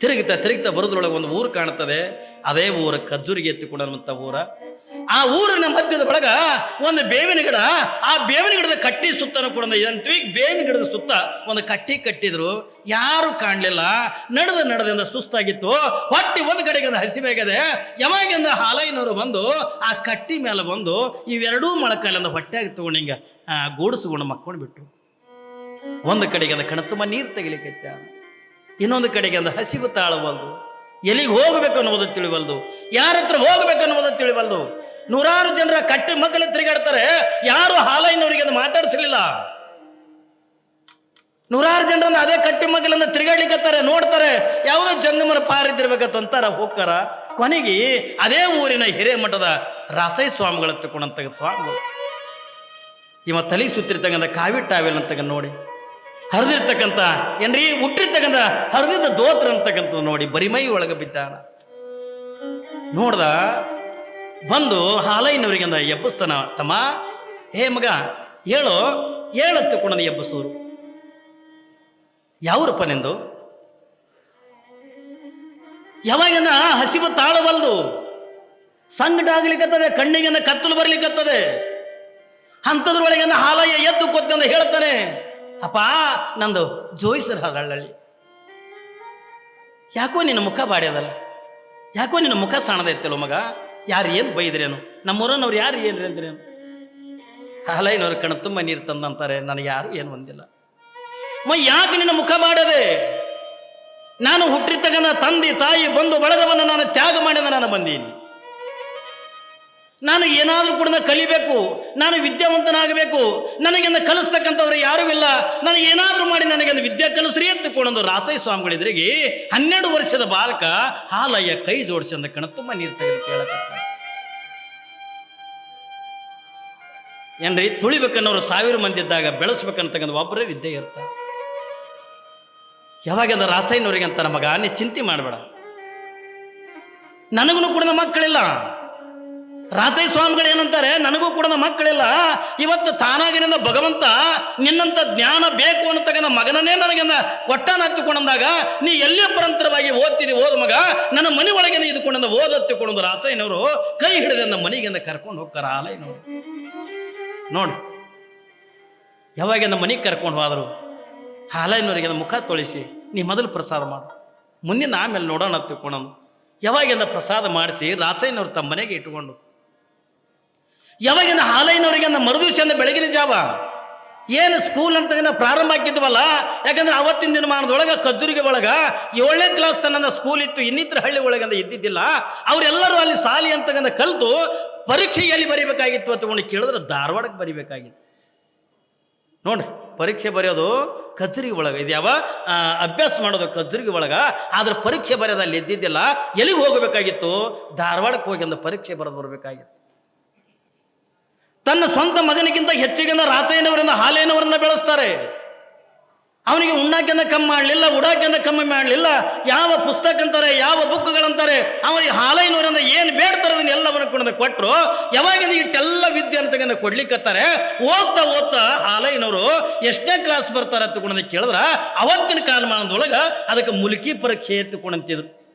ತಿರುಗ್ತಾ ಬರೋದ್ರೊಳಗೆ ಒಂದು ಊರು ಕಾಣ್ತದೆ. ಅದೇ ಊರ ಕಜ್ಜುರಿಗೆ ಎತ್ತಿಕೊಂಡಂಥ ಊರ. ಆ ಊರಿನ ಮಧ್ಯದ ಒಳಗ ಒಂದು ಬೇವಿನ ಗಿಡ. ಆ ಬೇವಿನ ಗಿಡದ ಕಟ್ಟಿ ಸುತ್ತನೂ ಕೂಡ ಅಂತೀವಿ. ಬೇವಿನ ಗಿಡದ ಸುತ್ತ ಒಂದು ಕಟ್ಟಿ ಕಟ್ಟಿದ್ರು, ಯಾರು ಕಾಣಲಿಲ್ಲ. ನಡೆದಿಂದ ಸುಸ್ತಾಗಿತ್ತು. ಹೊಟ್ಟಿ ಒಂದು ಕಡೆಗೆ ಹಸಿವಾಗಿದೆ. ಯಾವಾಗಿಂದ ಹಾಲೈನವರು ಬಂದು ಆ ಕಟ್ಟಿ ಮೇಲೆ ಬಂದು ಇವೆರಡೂ ಮೊಳಕಾಲಿಂದ ಹೊಟ್ಟೆಯಾಗಿ ತಗೊಂಡು ಹಿಂಗೆ ಗೂಡಿಸ್ಕೊಂಡು ಮಕ್ಕೊಂಡು ಬಿಟ್ರು. ಒಂದು ಕಡೆಗೆ ಅಂದ ಕಣತುಂಬ ನೀರು ತೆಗಿಲಿಕ್ಕೈತ, ಇನ್ನೊಂದು ಕಡೆಗೆ ಅಂದ ಹಸಿವು ತಾಳವಲ್ದು, ಎಲ್ಲಿಗೆ ಹೋಗ್ಬೇಕು ಅನ್ನೋದು ತಿಳಿವಲ್ದು, ಯಾರ ಹತ್ರ ಹೋಗ್ಬೇಕು ಅನ್ನೋದು ತಿಳಿವಲ್ದು. ನೂರಾರು ಜನರ ಕಟ್ಟಿ ಮಕ್ಕಳು ತಿರುಗಾಡ್ತಾರೆ, ಯಾರು ಹಾಲೈನವರಿಗೆ ಅದು ಮಾತಾಡಿಸಲಿಲ್ಲ. ನೂರಾರು ಜನರನ್ನ ಅದೇ ಕಟ್ಟಿ ಮಕ್ಕಳನ್ನ ತಿರುಗಾಡ್ಲಿಕ್ಕತ್ತಾರೆ, ನೋಡ್ತಾರೆ, ಯಾವುದೋ ಜಂಗಮರ ಪಾರಿದ್ದಿರ್ಬೇಕಂತಾರ ಹೋಗ್ತಾರ. ಕೊನೆಗೆ ಅದೇ ಊರಿನ ಹಿರೇಮಠದ ರಾಸೈ ಸ್ವಾಮಿಗಳ ತಗೊಂಡಂತ ಸ್ವಾಮಿಗಳು ಇವ ತಲೆಗೆ ಸುತ್ತಿರ್ತಕ್ಕಂಥ ಕಾವಿ ಟಾವೆಲ್ ಅಂತಕ್ಕ ನೋಡಿ, ಹರಿದಿರ್ತಕ್ಕಂಥ ಏನ್ರಿ ಹುಟ್ಟಿರ್ತಕ್ಕಂಥ ಹರಿದಿದ್ದ ದೋತ್ರ ಅಂತಕ್ಕಂಥದ್ದು ನೋಡಿ ಬರಿಮೈ ಒಳಗೆ ಬಿದ್ದಾನ. ನೋಡ್ದ ಬಂದು ಹಾಲೈನವರಿಗೆ ಅಂದ ಎಬ್ಬಿಸ್ತಾನ. ತಮ್ಮ, ಹೇ ಮಗ ಹೇಳತ್ತುಕೊಂಡ ಎಬ್ಬಿಸೋರು. ಯಾವ್ರಪ್ಪ ನಿಂದು? ಯಾವಾಗಿಂದ ಹಸಿವು ತಾಳವಲ್ದು, ಸಂಕಟ ಆಗ್ಲಿಕ್ಕತ್ತದೆ, ಕಣ್ಣಿಗೆ ಕತ್ತಲು ಬರ್ಲಿಕ್ಕತ್ತದೆ. ಅಂಥದ್ರೊಳಗೆ ಹಾಲಯ್ಯ ಎದ್ದು ಕೊತ್ತಂದ ಹೇಳ್ತಾನೆ, ಅಪ್ಪ ನಂದು ಜೋಯಿಸರ್ ಹಳ್ಳಿ. ಯಾಕೋ ನಿನ್ನ ಮುಖ ಬಾಡ್ಯದಲ್ಲ, ಯಾಕೋ ನಿನ್ನ ಮುಖ ಸಾಣದೈತಲ್ಲ ಮಗ, ಯಾರು ಏನು ಬೈದ್ರೇನು, ನಮ್ಮೂರನ್ನವ್ರು ಯಾರು ಏನ್ರಿ ಅಂದ್ರೇನು? ಹಾಲೈನವ್ರು ಕಣ ತುಂಬ ನೀರು ತಂದಂತಾರೆ, ನನಗೆ ಯಾರು ಏನು ಒಂದಿಲ್ಲ. ಯಾಕೆ ನಿನ್ನ ಮುಖ ಬಾಡದೆ? ನಾನು ಹುಟ್ಟಿರ್ತಕ್ಕಂಥ ತಂದೆ ತಾಯಿ ಬಂಧು ಬಳಗವನ್ನು ನಾನು ತ್ಯಾಗ ಮಾಡಿದ ನಾನು ಬಂದೀನಿ. ನಾನು ಏನಾದರೂ ಕೂಡ ಕಲಿಬೇಕು, ನಾನು ವಿದ್ಯಾವಂತನಾಗಬೇಕು, ನನಗೆಂದು ಕಲಿಸ್ತಕ್ಕಂಥವ್ರು ಯಾರೂ ಇಲ್ಲ, ನನಗೆ ಏನಾದರೂ ಮಾಡಿ ನನಗೆಂದು ವಿದ್ಯೆ ಕಲಿಸ್ರಿ ಎತ್ತುಕೊಂಡು ರಾಸೈ ಸ್ವಾಮಿಗಳಿದ್ರಿಗೆ 12 ವರ್ಷದ ಬಾಲಕ ಹಾಲಯ್ಯ ಕೈ ಜೋಡಿಸಂದ ಕಣ ತುಂಬ ನೀರು ತೆಗೆದು ಕೇಳಕತ್ತ. ಏನ್ರಿ ತುಳಿಬೇಕನ್ನೋರು 1000 ಮಂದಿ ಇದ್ದಾಗ ಬೆಳೆಸ್ಬೇಕಂತಕ್ಕಂಥ ಒಬ್ಬರೇ ವಿದ್ಯೆ ಇರ್ತಾರೆ. ಯಾವಾಗಂದ ರಾಸೈನವ್ರಿಗೆ ಅಂತ ಮಗ ನೀ ಚಿಂತೆ ಮಾಡಬೇಡ, ನನಗೂ ಕೂಡ ಮಕ್ಕಳಿಲ್ಲ. ರಾಸೈ ಸ್ವಾಮಿಗಳು ಏನಂತಾರೆ, ನನಗೂ ಕೂಡ ಮಕ್ಕಳಿಲ್ಲ. ಇವತ್ತು ತಾನಾಗಿನಿಂದ ಭಗವಂತ ನಿನ್ನಂತ ಜ್ಞಾನ ಬೇಕು ಅನ್ನತಕ್ಕಂಥ ಮಗನನ್ನೇ ನನಗೆಂದ ಕೊಟ್ಟಾನ ಹತ್ತಿಕೊಂಡಂದಾಗ ನೀ ಎಲ್ಲೇ ಪರಂತರವಾಗಿ ಓದ್ತಿದ್ದಿ, ಓದ್ ಮಗ, ನನ್ನ ಮನೆ ಒಳಗೆ ಇದ್ಕೊಂಡ ಓದತ್ತಿಕೊಂಡು ರಾಸೈನವರು ಕೈ ಹಿಡಿದ ಮನೆಗೆಂದ ಕರ್ಕೊಂಡು ಹೋಗ್ತಾರ. ಹಾಲೈನವರು ನೋಡಿ ಯಾವಾಗಿಂದ ಮನೆಗೆ ಕರ್ಕೊಂಡು ಹೋದರು. ಹಾಲೈನವರಿಗೆ ಮುಖ ತೊಳಿಸಿ, ನೀ ಮೊದಲು ಪ್ರಸಾದ ಮಾಡು, ಮುಂದಿನ ಆಮೇಲೆ ನೋಡೋಣ ಹತ್ತಿಕೊಂಡು ಯಾವಾಗಿಂದ ಪ್ರಸಾದ ಮಾಡಿಸಿ ರಾಸೈನವ್ರು ತಮ್ಮ ಮನೆಗೆ ಇಟ್ಟುಕೊಂಡು ಯಾವಾಗಿಂದ ಹಾಲೈನವರಿಗೆ ಮರುದಿವಸ ಬೆಳಗಿನ ಜಾವ ಏನು ಸ್ಕೂಲ್ ಅಂತ ಪ್ರಾರಂಭ ಆಗಿದ್ವಲ್ಲ. ಯಾಕಂದ್ರೆ ಅವತ್ತಿನ ದಿನಮಾನದೊಳಗೆ ಕಜ್ಜುರಿಗೆ ಒಳಗೆ 7ನೇ ಕ್ಲಾಸ್ ತನ್ನ ಸ್ಕೂಲ್ ಇತ್ತು, ಇನ್ನಿತರ ಹಳ್ಳಿ ಒಳಗಂದ ಇದ್ದಿದ್ದಿಲ್ಲ. ಅವರೆಲ್ಲರೂ ಅಲ್ಲಿ ಸಾಲಿ ಅಂತಕ್ಕಂಥ ಕಲಿತು ಪರೀಕ್ಷೆಯಲ್ಲಿ ಬರೀಬೇಕಾಗಿತ್ತು ಅಂತಕೊಂಡು ಕೇಳಿದ್ರೆ ಧಾರವಾಡಕ್ಕೆ ಬರೀಬೇಕಾಗಿತ್ತು. ನೋಡ್ರಿ, ಪರೀಕ್ಷೆ ಬರೆಯೋದು ಕಜ್ಜುರಿಗೆ ಒಳಗೆ ಇದು, ಯಾವ ಅಭ್ಯಾಸ ಮಾಡೋದು ಕಜ್ಜುರಿಗೆ ಒಳಗೆ, ಆದ್ರೆ ಪರೀಕ್ಷೆ ಬರೆಯೋದು ಅಲ್ಲಿ ಇದ್ದಿದ್ದಿಲ್ಲ. ಎಲ್ಲಿಗೆ ಹೋಗಬೇಕಾಗಿತ್ತು? ಧಾರವಾಡಕ್ಕೆ ಹೋಗಿ ಅಂದ ಪರೀಕ್ಷೆ ಬರೆದು ಬರಬೇಕಾಗಿತ್ತು. ತನ್ನ ಸ್ವಂತ ಮಗನಿಗಿಂತ ಹೆಚ್ಚಿಗೆ ರಾಸೈನವರಿಂದ ಹಾಲೈನವರನ್ನ ಬೆಳೆಸ್ತಾರೆ. ಅವನಿಗೆ ಉಣ್ಣಾಕೆಂದ ಕಮ್ಮಿ ಮಾಡಲಿಲ್ಲ, ಉಡಾಕೆಂದ ಕಮ್ಮಿ ಮಾಡಲಿಲ್ಲ. ಯಾವ ಪುಸ್ತಕ ಅಂತಾರೆ, ಯಾವ ಬುಕ್ಗಳಂತಾರೆ, ಅವನಿಗೆ ಹಾಲೈನವರಿಂದ ಏನು ಬೇಡ್ತಾರೆ ಅದನ್ನ ಎಲ್ಲವನ್ನು ಕೂಡ ಕೊಟ್ಟರು. ಯಾವಾಗಿಂದ ಇಟ್ಟೆಲ್ಲ ವಿದ್ಯೆ ಅಂತ ಕೊಡ್ಲಿಕ್ಕತ್ತಾರೆ. ಓದ್ತಾ ಹಾಲೈನವರು ಎಷ್ಟನೇ ಕ್ಲಾಸ್ ಬರ್ತಾರೆ ಅಂತಕೊಂಡು ಕೇಳಿದ್ರೆ ಅವತ್ತಿನ ಕಾಲಮಾನದೊಳಗೆ ಅದಕ್ಕೆ ಮುಲ್ಕಿ ಪರೀಕ್ಷೆ ಎತ್ತುಕೊಂಡಂತಿದ್ರು.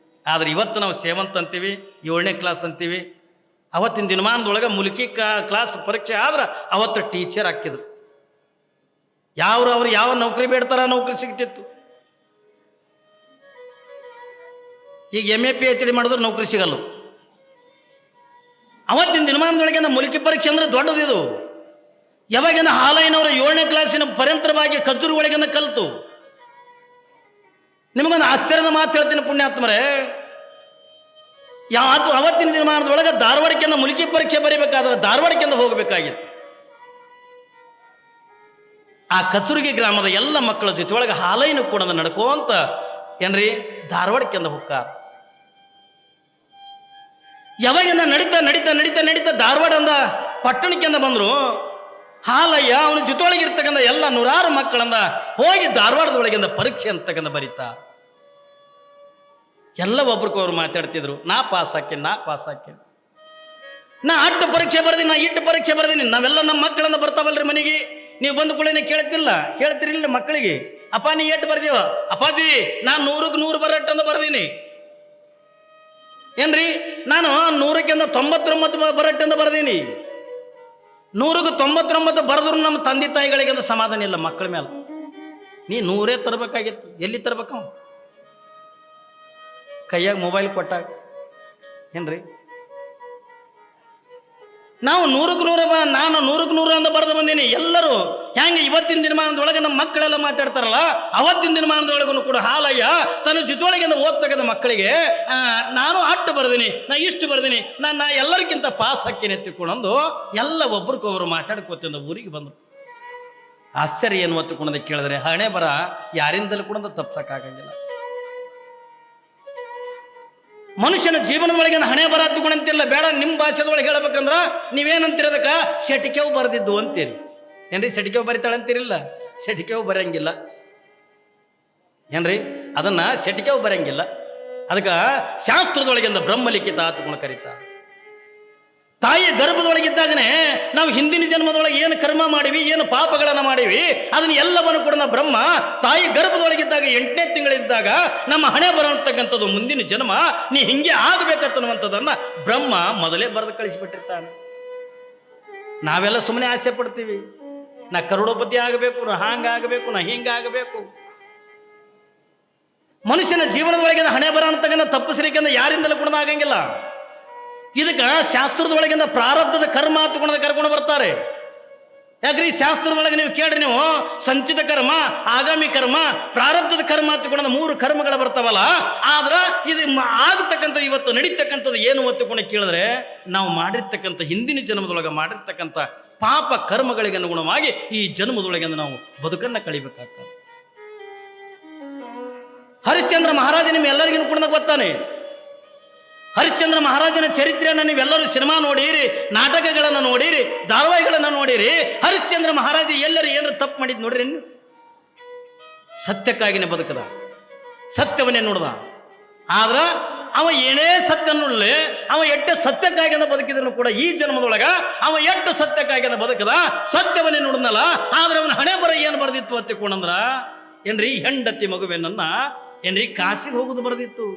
ಆದ್ರೆ ಇವತ್ತು ನಾವು ಸೇವಂತ ಅಂತೀವಿ, 7ನೇ ಕ್ಲಾಸ್ ಅಂತೀವಿ. ಅವತ್ತಿನ ದಿನಮಾನದೊಳಗೆ ಮುಲ್ಕಿ ಕ್ಲಾಸ್ ಪರೀಕ್ಷೆ ಆದ್ರೆ ಅವತ್ತು ಟೀಚರ್ ಹಾಕಿದ್ರು. ಅವ್ರು ಯಾವ ನೌಕರಿ ಬೇಡ್ತಾರ ನೌಕರಿ ಸಿಗ್ತಿತ್ತು. ಈಗ MA PhD ಮಾಡಿದ್ರೆ ನೌಕರಿ ಸಿಗಲ್ಲ. ಅವತ್ತಿನ ದಿನಮಾನದೊಳಗೆ ಮುಲ್ಕಿ ಪರೀಕ್ಷೆ ಅಂದ್ರೆ ದೊಡ್ಡದಿದು. ಯಾವಾಗಿಂದ ಹಾಲೈನವರು 7ನೇ ಕ್ಲಾಸಿನ ಪರ್ಯಂತರವಾಗಿ ಕಜ್ಜೂರು ಒಳಗಿಂದ ಕಲಿತು. ನಿಮಗೊಂದು ಆಶ್ಚರ್ಯದ ಮಾತು ಹೇಳ್ತೀನಿ ಪುಣ್ಯಾತ್ಮರೇ, ಅವತ್ತಿನ ದಿನಮಾನದೊಳಗೆ ಧಾರವಾಡಕ್ಕಿಂದ ಮುಲ್ಕಿ ಪರೀಕ್ಷೆ ಬರೀಬೇಕಾದ್ರೆ ಧಾರವಾಡಕ್ಕಿಂದ ಹೋಗಬೇಕಾಗಿತ್ತು. ಆ ಕಚುರ್ಗಿ ಗ್ರಾಮದ ಎಲ್ಲ ಮಕ್ಕಳ ಜೊತೆ ಒಳಗೆ ಹಾಲೈನು ಕೂಡ ನಡ್ಕೋಂತ ಏನ್ರಿ ಧಾರವಾಡಕ್ಕಿಂದ ಹೋಗ್ತಾರ. ಯಾವಾಗಿಂದ ನಡೀತಾ ಧಾರವಾಡ ಅಂದ ಪಟ್ಟಣಕ್ಕಿಂದ ಬಂದ್ರು. ಹಾಲಯ್ಯ ಅವನ ಜೊತೆಯೊಳಗಿರ್ತಕ್ಕಂಥ ಎಲ್ಲ 100 ಮಕ್ಕಳಂದ ಹೋಗಿ ಧಾರವಾಡದೊಳಗಿಂದ ಪರೀಕ್ಷೆ ಅಂತಕ್ಕಂಥ ಬರೀತಾ. ಎಲ್ಲ ಒಬ್ರಿಗೊಬ್ರು ಮಾತಾಡ್ತಿದ್ರು, ನಾ ಪಾಸ್ ಹಾಕೇನಿ, ನಾ ಅಟ್ಟು ಪರೀಕ್ಷೆ ಬರ್ದೀನಿ, ನಾ ಇಟ್ಟು ಪರೀಕ್ಷೆ ಬರ್ದೀನಿ. ನಾವೆಲ್ಲ ನಮ್ಮ ಮಕ್ಕಳನ್ನ ಬರ್ತಾವಲ್ರಿ ಮನೆಗೆ, ನೀವು ಬಂದು ಕೂಡ ಕೇಳ್ತಿರಿಲ್ಲ ಮಕ್ಕಳಿಗೆ. ಅಪ್ಪ ನೀ ಎಷ್ಟು ಬರ್ದೀವ? ಅಪ್ಪಾಜಿ ನಾನು 100ಕ್ಕೆ 100 ಬರಟ್ಟಂದ ಬರ್ದೀನಿ. ಏನ್ರಿ ನಾನು 100ಕ್ಕೆ 99 ಬರಟ್ಟಂದ ಬರ್ದೀನಿ. 100ಕ್ಕೆ 99 ಬರೆದ್ರು ನಮ್ಮ ತಂದೆ ತಾಯಿಗಳಿಗೆ ಅದು ಸಮಾಧಾನ ಇಲ್ಲ ಮಕ್ಕಳ ಮೇಲೆ. ನೀ 100 ತರಬೇಕಾಗಿತ್ತು, ಎಲ್ಲಿ ತರಬೇಕ? ಕೈಯಾಗ ಮೊಬೈಲ್ ಕೊಟ್ಟಾಗ ಏನ್ರಿ ನಾವು 100ಕ್ಕೆ 100 ನಾನು 100ಕ್ಕೆ 100 ಅಂತ ಬರೆದು ಬಂದೀನಿ. ಎಲ್ಲರೂ ಹೆಂಗೆ ಇವತ್ತಿನ ದಿನಮಾನದೊಳಗೆ ನಮ್ಮ ಮಕ್ಕಳೆಲ್ಲ ಮಾತಾಡ್ತಾರಲ್ಲ, ಅವತ್ತಿನ ದಿನಮಾನದೊಳಗೂ ಕೂಡ ಹಾಲಯ್ಯ ತನ್ನ ಜೊತೆಯೊಳಗೆ ಓದ್ತಕ್ಕಂಥ ಮಕ್ಕಳಿಗೆ ನಾನು ಅಟ್ಟು ಬರ್ದೀನಿ, ನಾ ಇಷ್ಟು ಬರ್ದೀನಿ, ನಾನು ಎಲ್ಲರಿಗಿಂತ ಪಾಸ್ ಹಾಕಿನಿ ಎತ್ತಿಕೊಂಡು ಎಲ್ಲ ಒಬ್ರಿಗೊಬ್ರು ಮಾತಾಡ್ಕೋತಿಂದ ಊರಿಗೆ ಬಂದರು. ಆಶ್ಚರ್ಯ ಏನು ಒತ್ತುಕೊಂಡದ ಕೇಳಿದ್ರೆ ಹಣೆ ಬರ ಯಾರಿಂದಲೂ ಕೂಡ ತಪ್ಸಕ್ಕಾಗಂಗಿಲ್ಲ. ಮನುಷ್ಯನ ಜೀವನದೊಳಗೆ ಹಣೆ ಬರ ಹತ್ತುಕೊಂಡಂತಿಲ್ಲ. ಬೇಡ ನಿಮ್ಮ ಭಾಷೆದೊಳಗೆ ಹೇಳ್ಬೇಕಂದ್ರ ನೀವೇನಂತಿರೋದಕ್ಕ ಶಟಿಕೆವು ಬರೆದಿದ್ದು ಅಂತೀರಿ. ಏನ್ರಿ ಶಟಿಕೆವು ಬರಿತಾಳೆ ಅಂತೀರಿಲ್ಲ? ಶಟಿಕೆವು ಬರಂಗಿಲ್ಲ ಏನ್ರಿ, ಅದನ್ನ ಶಟಿಕೆವು ಬರಂಗಿಲ್ಲ. ಅದಕ್ಕೆ ಶಾಸ್ತ್ರದೊಳಗಿಂದ ಬ್ರಹ್ಮಲಿಖಿತ ಹತ್ತುಕೊಂಡು ಕರೀತಾರೆ. ತಾಯಿಯ ಗರ್ಭದೊಳಗಿದ್ದಾಗನೇ ನಾವು ಹಿಂದಿನ ಜನ್ಮದೊಳಗೆ ಏನು ಕರ್ಮ ಮಾಡಿವಿ, ಏನು ಪಾಪಗಳನ್ನು ಮಾಡಿವಿ, ಅದನ್ನ ಎಲ್ಲವನ್ನು ಕೂಡ ನಾವು ಬ್ರಹ್ಮ ತಾಯಿ ಗರ್ಭದೊಳಗಿದ್ದಾಗ 8ನೇ ತಿಂಗಳಿದ್ದಾಗ ನಮ್ಮ ಹಣೆ ಬರತಕ್ಕಂಥದ್ದು ಮುಂದಿನ ಜನ್ಮ ನೀ ಹಿಂಗೆ ಆಗಬೇಕನ್ನುವಂಥದ್ದನ್ನ ಬ್ರಹ್ಮ ಮೊದಲೇ ಬರೆದು ಕಳಿಸಿಬಿಟ್ಟಿರ್ತಾನೆ. ನಾವೆಲ್ಲ ಸುಮ್ಮನೆ ಆಸೆ ಪಡ್ತೀವಿ, ನಾ ಕರೋಡಪತಿ ಆಗಬೇಕು, ನಾ ಹಾಂಗಾಗಬೇಕು, ನಾ ಹಿಂಗಾಗಬೇಕು. ಮನುಷ್ಯನ ಜೀವನದೊಳಗಿಂದ ಹಣೆ ಬರ ಅಂತಕ್ಕಂಥ ತಪ್ಪಿಸ್ಲಿಕ್ಕೆ ಯಾರಿಂದಲೂ ಕೂಡ ಆಗಂಗಿಲ್ಲ. ಇದಕ್ಕೆ ಶಾಸ್ತ್ರದೊಳಗಿಂದ ಪ್ರಾರಬ್ಧದ ಕರ್ಮ ಹತ್ತುಕೊಂಡು ಕರ್ಕೊಂಡು ಬರ್ತಾರೆ. ಯಾಕ್ರಿ ಶಾಸ್ತ್ರದೊಳಗೆ ನೀವು ಕೇಳ್ರಿ, ನೀವು ಸಂಚಿತ ಕರ್ಮ, ಆಗಾಮಿ ಕರ್ಮ, ಪ್ರಾರಬ್ಧದ ಕರ್ಮ ಹತ್ತುಕೊಂಡು 3 ಕರ್ಮಗಳು ಬರ್ತಾವಲ್ಲ. ಆದ್ರೆ ಇದು ಆಗತಕ್ಕಂಥ ಇವತ್ತು ನಡೀತಕ್ಕಂಥದ್ದು ಏನು ಹೊತ್ತುಕೊಂಡು ಕೇಳಿದ್ರೆ ನಾವು ಮಾಡಿರ್ತಕ್ಕಂಥ ಹಿಂದಿನ ಜನ್ಮದೊಳಗೆ ಮಾಡಿರ್ತಕ್ಕಂಥ ಪಾಪ ಕರ್ಮಗಳಿಗೆ ಅನುಗುಣವಾಗಿ ಈ ಜನ್ಮದೊಳಗೆ ನಾವು ಬದುಕನ್ನು ಕಳಿಬೇಕಾಗ್ತದೆ. ಹರಿಶ್ಚಂದ್ರ ಮಹಾರಾಜ ನಿಮ್ಮೆಲ್ಲರಿಗೂ ಕೂಡ ಗೊತ್ತಾನೆ. ಹರಿಶ್ಚಂದ್ರ ಮಹಾರಾಜನ ಚರಿತ್ರೆಯನ್ನು ನೀವೆಲ್ಲರೂ ಸಿನಿಮಾ ನೋಡಿರಿ, ನಾಟಕಗಳನ್ನು ನೋಡಿರಿ, ಧಾರಾವಾಹಿಗಳನ್ನು ನೋಡಿರಿ. ಹರಿಶ್ಚಂದ್ರ ಮಹಾರಾಜ ಎಲ್ಲರೂ ಏನಾರು ತಪ್ಪು ಮಾಡಿದ್ ನೋಡ್ರಿ. ಸತ್ಯಕ್ಕಾಗಿನೇ ಬದುಕದ, ಸತ್ಯವನ್ನೇ ನೋಡ್ದ. ಆದ್ರ ಅವ ಏನೇ ಸತ್ಯ ನೋಡಲಿ, ಅವ ಎಟ್ಟೆ ಸತ್ಯಕ್ಕಾಗಿನ ಬದುಕಿದ್ರು ಕೂಡ ಈ ಜನ್ಮದೊಳಗ ಅವ ಎಷ್ಟು ಸತ್ಯಕ್ಕಾಗಿನ ಬದುಕದ, ಸತ್ಯವನ್ನೇ ನೋಡಿದ್ನಲ್ಲ. ಆದ್ರೆ ಅವನ ಹಣೆ ಬರ ಏನು ಬರ್ದಿತ್ತು ಹತ್ತಿಕೊಂಡಂದ್ರ ಏನ್ರಿ, ಹೆಂಡತಿ ಮಗುವೆನನ್ನ ಏನ್ರಿ ಕಾಶಿಗೆ ಹೋಗುದು ಬರ್ದಿತ್ತು.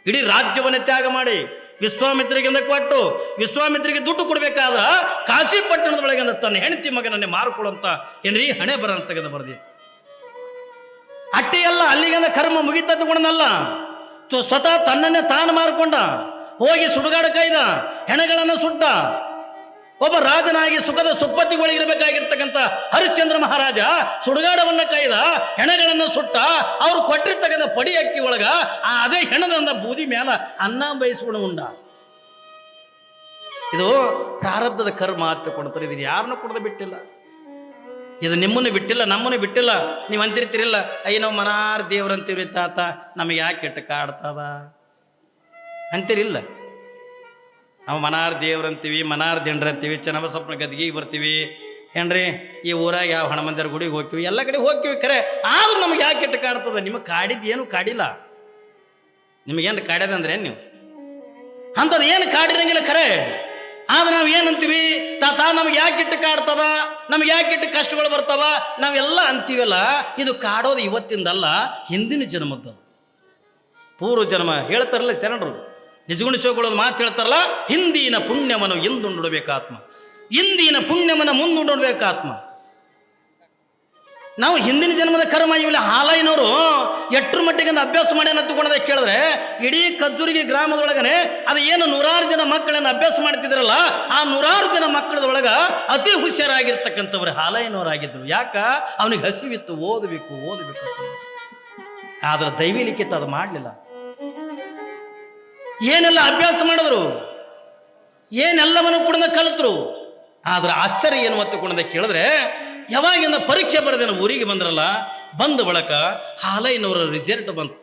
ಇಡೀ ರಾಜ್ಯವನ್ನೇ ತ್ಯಾಗ ಮಾಡಿ ವಿಶ್ವಾಮಿತ್ರಿಗೆ ಕೊಟ್ಟು, ವಿಶ್ವಾಮಿತ್ರಿಗೆ ದುಡ್ಡು ಕೊಡ್ಬೇಕಾದ್ರ ಕಾಶಿ ಪಟ್ಟಣದೊಳಗೆ ತನ್ನ ಹೆಂಡತಿ ಮಗನನ್ನೇ ಮಾರಿಕೊಳ್ಳುವಂತ ಏನ್ರಿ ಹಣೆ ಬರ ಅಂತ ಬರ್ದಿತ್ತು. ಅಟ್ಟಿ ಎಲ್ಲ ಅಲ್ಲಿಗೆ ಕರ್ಮ ಮುಗಿತ ತಗೊಂಡನಲ್ಲ, ಸ್ವತಃ ತನ್ನನ್ನೇ ತಾನು ಮಾರ್ಕೊಂಡ, ಹೋಗಿ ಸುಡುಗಾಡ ಕಾಯ್ದ, ಹೆಣಗಳನ್ನು ಸುಟ್ಟ. ಒಬ್ಬ ರಾಜನಾಗಿ ಸುಖದ ಸುಪ್ಪತ್ತಿಗಳಿರಬೇಕಾಗಿರ್ತಕ್ಕಂಥ ಹರಿಶ್ಚಂದ್ರ ಮಹಾರಾಜ ಸುಡುಗಾಡವನ್ನ ಕಾಯ್ದ, ಹೆಣಗಳನ್ನು ಸುಟ್ಟ. ಅವ್ರು ಕೊಟ್ಟಿರ್ತಕ್ಕಂಥ ಪಡಿ ಅಕ್ಕಿ ಒಳಗ ಅದೇ ಹೆಣದ ಬೂದಿ ಮ್ಯಾಲ ಅನ್ನ ಬಯಸ್ಕೊಂಡು ಉಂಡ. ಇದು ಪ್ರಾರಬ್ಧದ ಕರ್ಮ ಹತ್ತಿಕೊಡ್ತಾರೆ. ಇದು ಯಾರನ್ನೂ ಕೊಡದ ಬಿಟ್ಟಿಲ್ಲ, ಇದು ನಿಮ್ಮನ್ನು ಬಿಟ್ಟಿಲ್ಲ, ನಮ್ಮನ್ನು ಬಿಟ್ಟಿಲ್ಲ. ನೀವು ಅಂತಿರ್ತೀರಿಲ್ಲ, ಅಯ್ಯ ನಾವು ಮನಾರ್ ದೇವ್ರಂತೀವ್ರಿ ತಾತ, ನಮಗೆ ಯಾಕೆ ಕೆಟ್ಟ ಕಾಡ್ತದ ಅಂತೀರಿಲ್ಲ. ನಾವು ಮನಾರ್ ದೇವ್ರಂತೀವಿ, ಮನಾರ್ ದಿಂಡ್ರಂತೀವಿ, ಚನ್ನಬಸಪ್ಪನ ಗದ್ಗಿಗೆ ಬರ್ತೀವಿ ಏನ್ರಿ, ಈ ಊರಾಗ ಯಾವ ಹನುಮಂದಿರ ಗುಡಿಗೆ ಹೋಗ್ತೀವಿ, ಎಲ್ಲ ಕಡೆ ಹೋಗ್ತೀವಿ. ಖರೆ ಆದ್ರೂ ನಮ್ಗೆ ಯಾಕೆ ಕೆಟ್ಟ ಕಾಡ್ತದ? ನಿಮಗೆ ಕಾಡಿದ್ದು ಏನು ಕಾಡಿಲ್ಲ. ನಿಮಗೇನು ಕಾಡ್ಯದಂದ್ರೆ ನೀವು ಅಂಥದ್ದು ಏನು ಕಾಡಿರಂಗಿಲ್ಲ. ಖರೆ ಆದ್ರೆ ನಾವು ಏನಂತೀವಿ, ತಾತ ನಮ್ಗೆ ಯಾಕೆ ಕೆಟ್ಟ ಕಾಡ್ತದ, ನಮ್ಗೆ ಯಾಕೆ ಕೆಟ್ಟ ಕಷ್ಟಗಳು ಬರ್ತಾವ, ನಾವೆಲ್ಲ ಅಂತೀವಲ್ಲ. ಇದು ಕಾಡೋದು ಇವತ್ತಿಂದಲ್ಲ, ಹಿಂದಿನ ಜನ್ಮದ್ದು. ಪೂರ್ವ ಜನ್ಮ ಹೇಳ್ತಾರಲ್ಲ ಶರಣರು, ನಿಜಗುಣಿಸೋಕೊಳ್ಳೋದು ಮಾತು ಹೇಳ್ತಾರಲ್ಲ, ಹಿಂದಿನ ಪುಣ್ಯವನ್ನು ಎಂದು ನೋಡಬೇಕಾತ್ಮ, ಇಂದಿನ ಪುಣ್ಯವನ್ನು ಮುಂದೆ ನೋಡಬೇಕಾತ್ಮ. ನಾವು ಹಿಂದಿನ ಜನ್ಮದ ಕರ್ಮ ಇವೆಲ್ಲ ಹಾಲಯ್ಯನವರು ಎಟ್ಟರ ಮಟ್ಟಿಗೆ ಅಭ್ಯಾಸ ಮಾಡ್ಯಾನ ತಗೊಂಡದ ಕೇಳಿದ್ರೆ, ಇಡೀ ಕದ್ದೂರಿಗೆ ಗ್ರಾಮದೊಳಗನೆ ಅದು ಏನು 100 ಜನ ಮಕ್ಕಳನ್ನು ಅಭ್ಯಾಸ ಮಾಡ್ತಿದ್ರಲ್ಲ, ಆ 100 ಜನ ಮಕ್ಕಳದೊಳಗ ಅತಿ ಹುಷಾರಾಗಿರ್ತಕ್ಕಂಥವ್ರು ಹಾಲಯ್ಯನವರಾಗಿದ್ರು. ಯಾಕ? ಅವನಿಗೆ ಹಸಿವಿತ್ತು, ಓದಬೇಕು ಓದಬೇಕು. ಆದ್ರೆ ದೈವಿಲಿಖಿತ ಅದು ಮಾಡಲಿಲ್ಲ. ಏನೆಲ್ಲ ಅಭ್ಯಾಸ ಮಾಡಿದ್ರು, ಏನೆಲ್ಲವನ್ನು ಕೂಡ ಕಲಿತರು. ಆದ್ರೆ ಆಶ್ಚರ್ಯ ಏನು ಹೊತ್ತುಕೊಂಡದ ಕೇಳಿದ್ರೆ, ಯಾವಾಗಿಂದ ಪರೀಕ್ಷೆ ಬರೆದೇನ ಊರಿಗೆ ಬಂದ್ರಲ್ಲ, ಬಂದ ಬಳಕ ಹಾಲಯ್ಯನವರ ರಿಸಲ್ಟ್ ಬಂತು.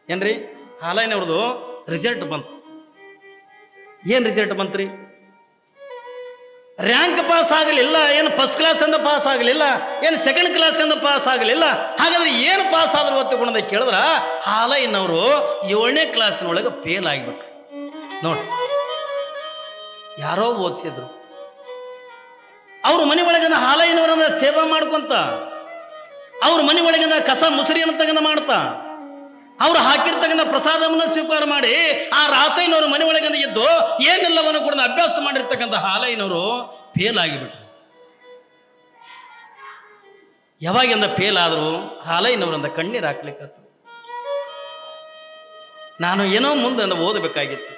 ಏನ್ರಿ, ಹಾಲಯ್ಯನವ್ರದ್ದು ರಿಸಲ್ಟ್ ಬಂತು. ಏನು ರಿಸಲ್ಟ್ ಬಂತ್ರಿ? ರ್ಯಾಂಕ್ ಪಾಸ್ ಆಗಲಿಲ್ಲ, ಏನು ಫಸ್ಟ್ ಕ್ಲಾಸ್ ಅಂತ ಪಾಸ್ ಆಗಲಿಲ್ಲ, ಏನು ಸೆಕೆಂಡ್ ಕ್ಲಾಸ್ ಅಂತ ಪಾಸ್ ಆಗಲಿಲ್ಲ. ಹಾಗಾದ್ರೆ ಏನು ಪಾಸ್ ಆದ್ರು ಹೊತ್ತುಕೊಂಡದ ಕೇಳಿದ್ರ, ಹಾಲಯ್ಯನವರು 7ನೇ ಕ್ಲಾಸಿನೊಳಗೆ ಫೇಲ್ ಆಗಿಬಿಟ್ರು. ನೋಡಿ, ಯಾರೋ ಓದಿಸಿದ್ರು. ಅವರು ಮನೆ ಒಳಗನ ಹಾಲಯ್ಯನವರನ್ನ ಸೇವಾ ಮಾಡ್ಕೊಂತ ಅವ್ರ ಮನೆ ಒಳಗಿನ ಕಸ ಮುಸುರಿಯನ್ನು ತಗಂದ ಮಾಡ್ತಾ ಅವ್ರು ಹಾಕಿರ್ತಕ್ಕಂಥ ಪ್ರಸಾದವನ್ನು ಸ್ವೀಕಾರ ಮಾಡಿ ಆ ರಾಸಯ್ಯನವರು ಮನೆ ಒಳಗಿಂದ ಇದ್ದು ಏನೆಲ್ಲವನ್ನು ಕೂಡ ಅಭ್ಯಾಸ ಮಾಡಿರ್ತಕ್ಕಂಥ ಹಾಲಯ್ಯನವರು ಫೇಲ್ ಆಗಿಬಿಟ್ರು. ಯಾವಾಗಿಂದ ಫೇಲ್ ಆದರೂ ಹಾಲಯ್ಯನವರಿಂದ ಕಣ್ಣೀರು ಹಾಕ್ಲಿಕ್ಕತ್ತು. ನಾನು ಏನೋ ಮುಂದೆ ಓದಬೇಕಾಗಿತ್ತು,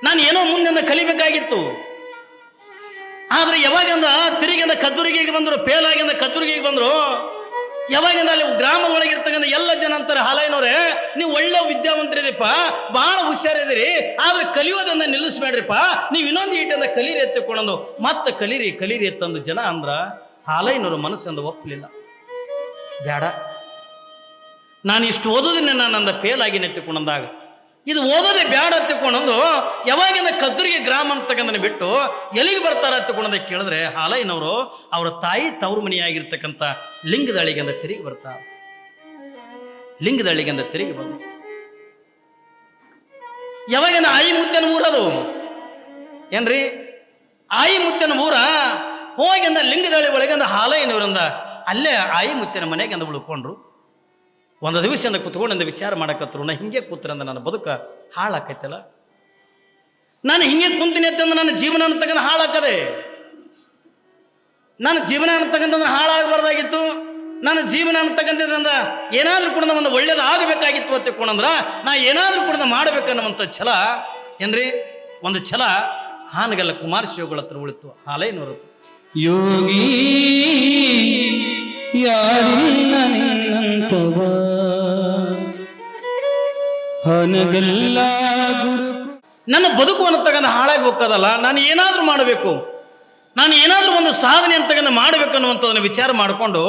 ನಾನು ಏನೋ ಮುಂದೆ ಕಲಿಬೇಕಾಗಿತ್ತು. ಆದ್ರೆ ಯಾವಾಗಿಂದ ತಿರುಗಿಂದ ಕದ್ದೂರಿಗೆ ಬಂದರು, ಫೇಲ್ ಆಗಿಂದ ಕದ್ದೂರಿಗೆ ಬಂದರು. ಯಾವಾಗಿಂದ ಅಲ್ಲಿ ಗ್ರಾಮದ ಒಳಗಿರ್ತಕ್ಕಂಥ ಎಲ್ಲ ಜನ ಅಂತಾರೆ, ಹಾಲಯ್ಯನವ್ರೆ ನೀವು ಒಳ್ಳೆ ವಿದ್ಯಾವಂತರಿದೀಪ, ಬಹಳ ಹುಷಾರಿದ್ದೀರಿ, ಆದ್ರೆ ಕಲಿಯೋದನ್ನ ನಿಲ್ಲಿಸ್ಬೇಡ್ರಿಪ್ಪ, ನೀವು ಇನ್ನೊಂದು ಈಟಿಂದ ಕಲೀರಿ ಎತ್ತಿಕೊಂಡು ಮತ್ತೆ ಕಲೀರಿ ಎತ್ತಂದು ಜನ ಅಂದ್ರ ಹಾಲಯ್ಯನವರು ಮನಸ್ಸಿಂದ ಒಪ್ಪಲಿಲ್ಲ. ಬೇಡ, ನಾನು ಇಷ್ಟು ಓದೋದನ್ನೇ ನಾನಂದ ಫೇಲ್ ಆಗಿ ಎತ್ತಿಕೊಂಡಂದಾಗ ಇದು ಓದೋದೇ ಬ್ಯಾಡ ಹತ್ತಿಕೊಂಡಂದು ಯಾವಾಗಿಂದ ಕದ್ದೂರಿಗೆ ಗ್ರಾಮ ಅಂತಕ್ಕಂಥ ಬಿಟ್ಟು ಎಲ್ಲಿಗೆ ಬರ್ತಾರ ಹತ್ತಿಕೊಂಡ ಕೇಳಿದ್ರೆ ಹಾಲಯ್ಯನವರು ಅವರ ತಾಯಿ ತವ್ರ ಮನೆಯಾಗಿರ್ತಕ್ಕಂಥ ಲಿಂಗದಳ್ಳಿಗೆಂದ ತಿರುಗಿ ಬರ್ತಾರೆ. ಲಿಂಗದಳ್ಳಿಗೆಂದ ತಿರುಗಿ ಬಂದು ಯಾವಾಗಿಂದ ಆಯಿ ಮುತ್ತನ ಊರದು ಏನ್ರಿ, ಆಯಿ ಮುತ್ತನ ಊರ ಹೋಗಿಂದ ಲಿಂಗದಳ್ಳಿ ಒಳಗಿಂದ ಹಾಲಯ್ಯನವರಿಂದ ಅಲ್ಲೇ ಆಯಿ ಮುತ್ತನ ಮನೆಗೆ ಅಂದ ಉಳ್ಕೊಂಡ್ರು. ಒಂದು ದಿವಸದಿಂದ ಕುತ್ಕೊಂಡಿಂದ ವಿಚಾರ ಮಾಡಕತ್ರು, ನಾ ಹಿಂಗೆ ಕೂತ್ರಂದ ನನ್ನ ಬದುಕ ಹಾಳಾಕೈತಲ್ಲ, ನಾನು ಹಿಂಗೆ ಕುಂತೀನಿ ಅಂತಂದ್ರೆ ನನ್ನ ಜೀವನ ಅಂತಕ್ಕಂಥ ಹಾಳಾಕದೆ, ನನ್ನ ಜೀವನ ಅಂತಕ್ಕಂಥದ್ದು ಹಾಳಾಗಬಾರ್ದಾಗಿತ್ತು. ನನ್ನ ಜೀವನ ಅಂತಕ್ಕಂಥದ್ರಿಂದ ಏನಾದರೂ ಕೂಡ ಒಂದು ಒಳ್ಳೇದು ಆಗಬೇಕಾಗಿತ್ತು ಅಂತಕೊಂಡ್ರ ನಾ ಏನಾದರೂ ಕೂಡ ಮಾಡಬೇಕನ್ನುವಂಥ ಛಲ ಏನ್ರಿ, ಒಂದು ಛಲ ಹಾನಗಲ್ಲ ಕುಮಾರಶಿವಗಳ ಹತ್ರ ಉಳಿತು, ಹಾಲಯ್ಯನವರು. ಯೋಗಿ ಯಾರಿಲ್ಲ ನಿನ್ನಂತವ ಹನಗಲ್ಲ ಗುರು, ನನ್ನ ಬದುಕು ಅನ್ನತಕ್ಕಂಥ ಹಾಳಾಗಿ ಹೋಗ್ತದಲ್ಲ, ನಾನು ಏನಾದರೂ ಮಾಡಬೇಕು, ನಾನು ಏನಾದರೂ ಒಂದು ಸಾಧನೆ ಅಂತಕ್ಕಂಥ ಮಾಡಬೇಕು ಅನ್ನುವಂಥದ್ದನ್ನು ವಿಚಾರ ಮಾಡಿಕೊಂಡು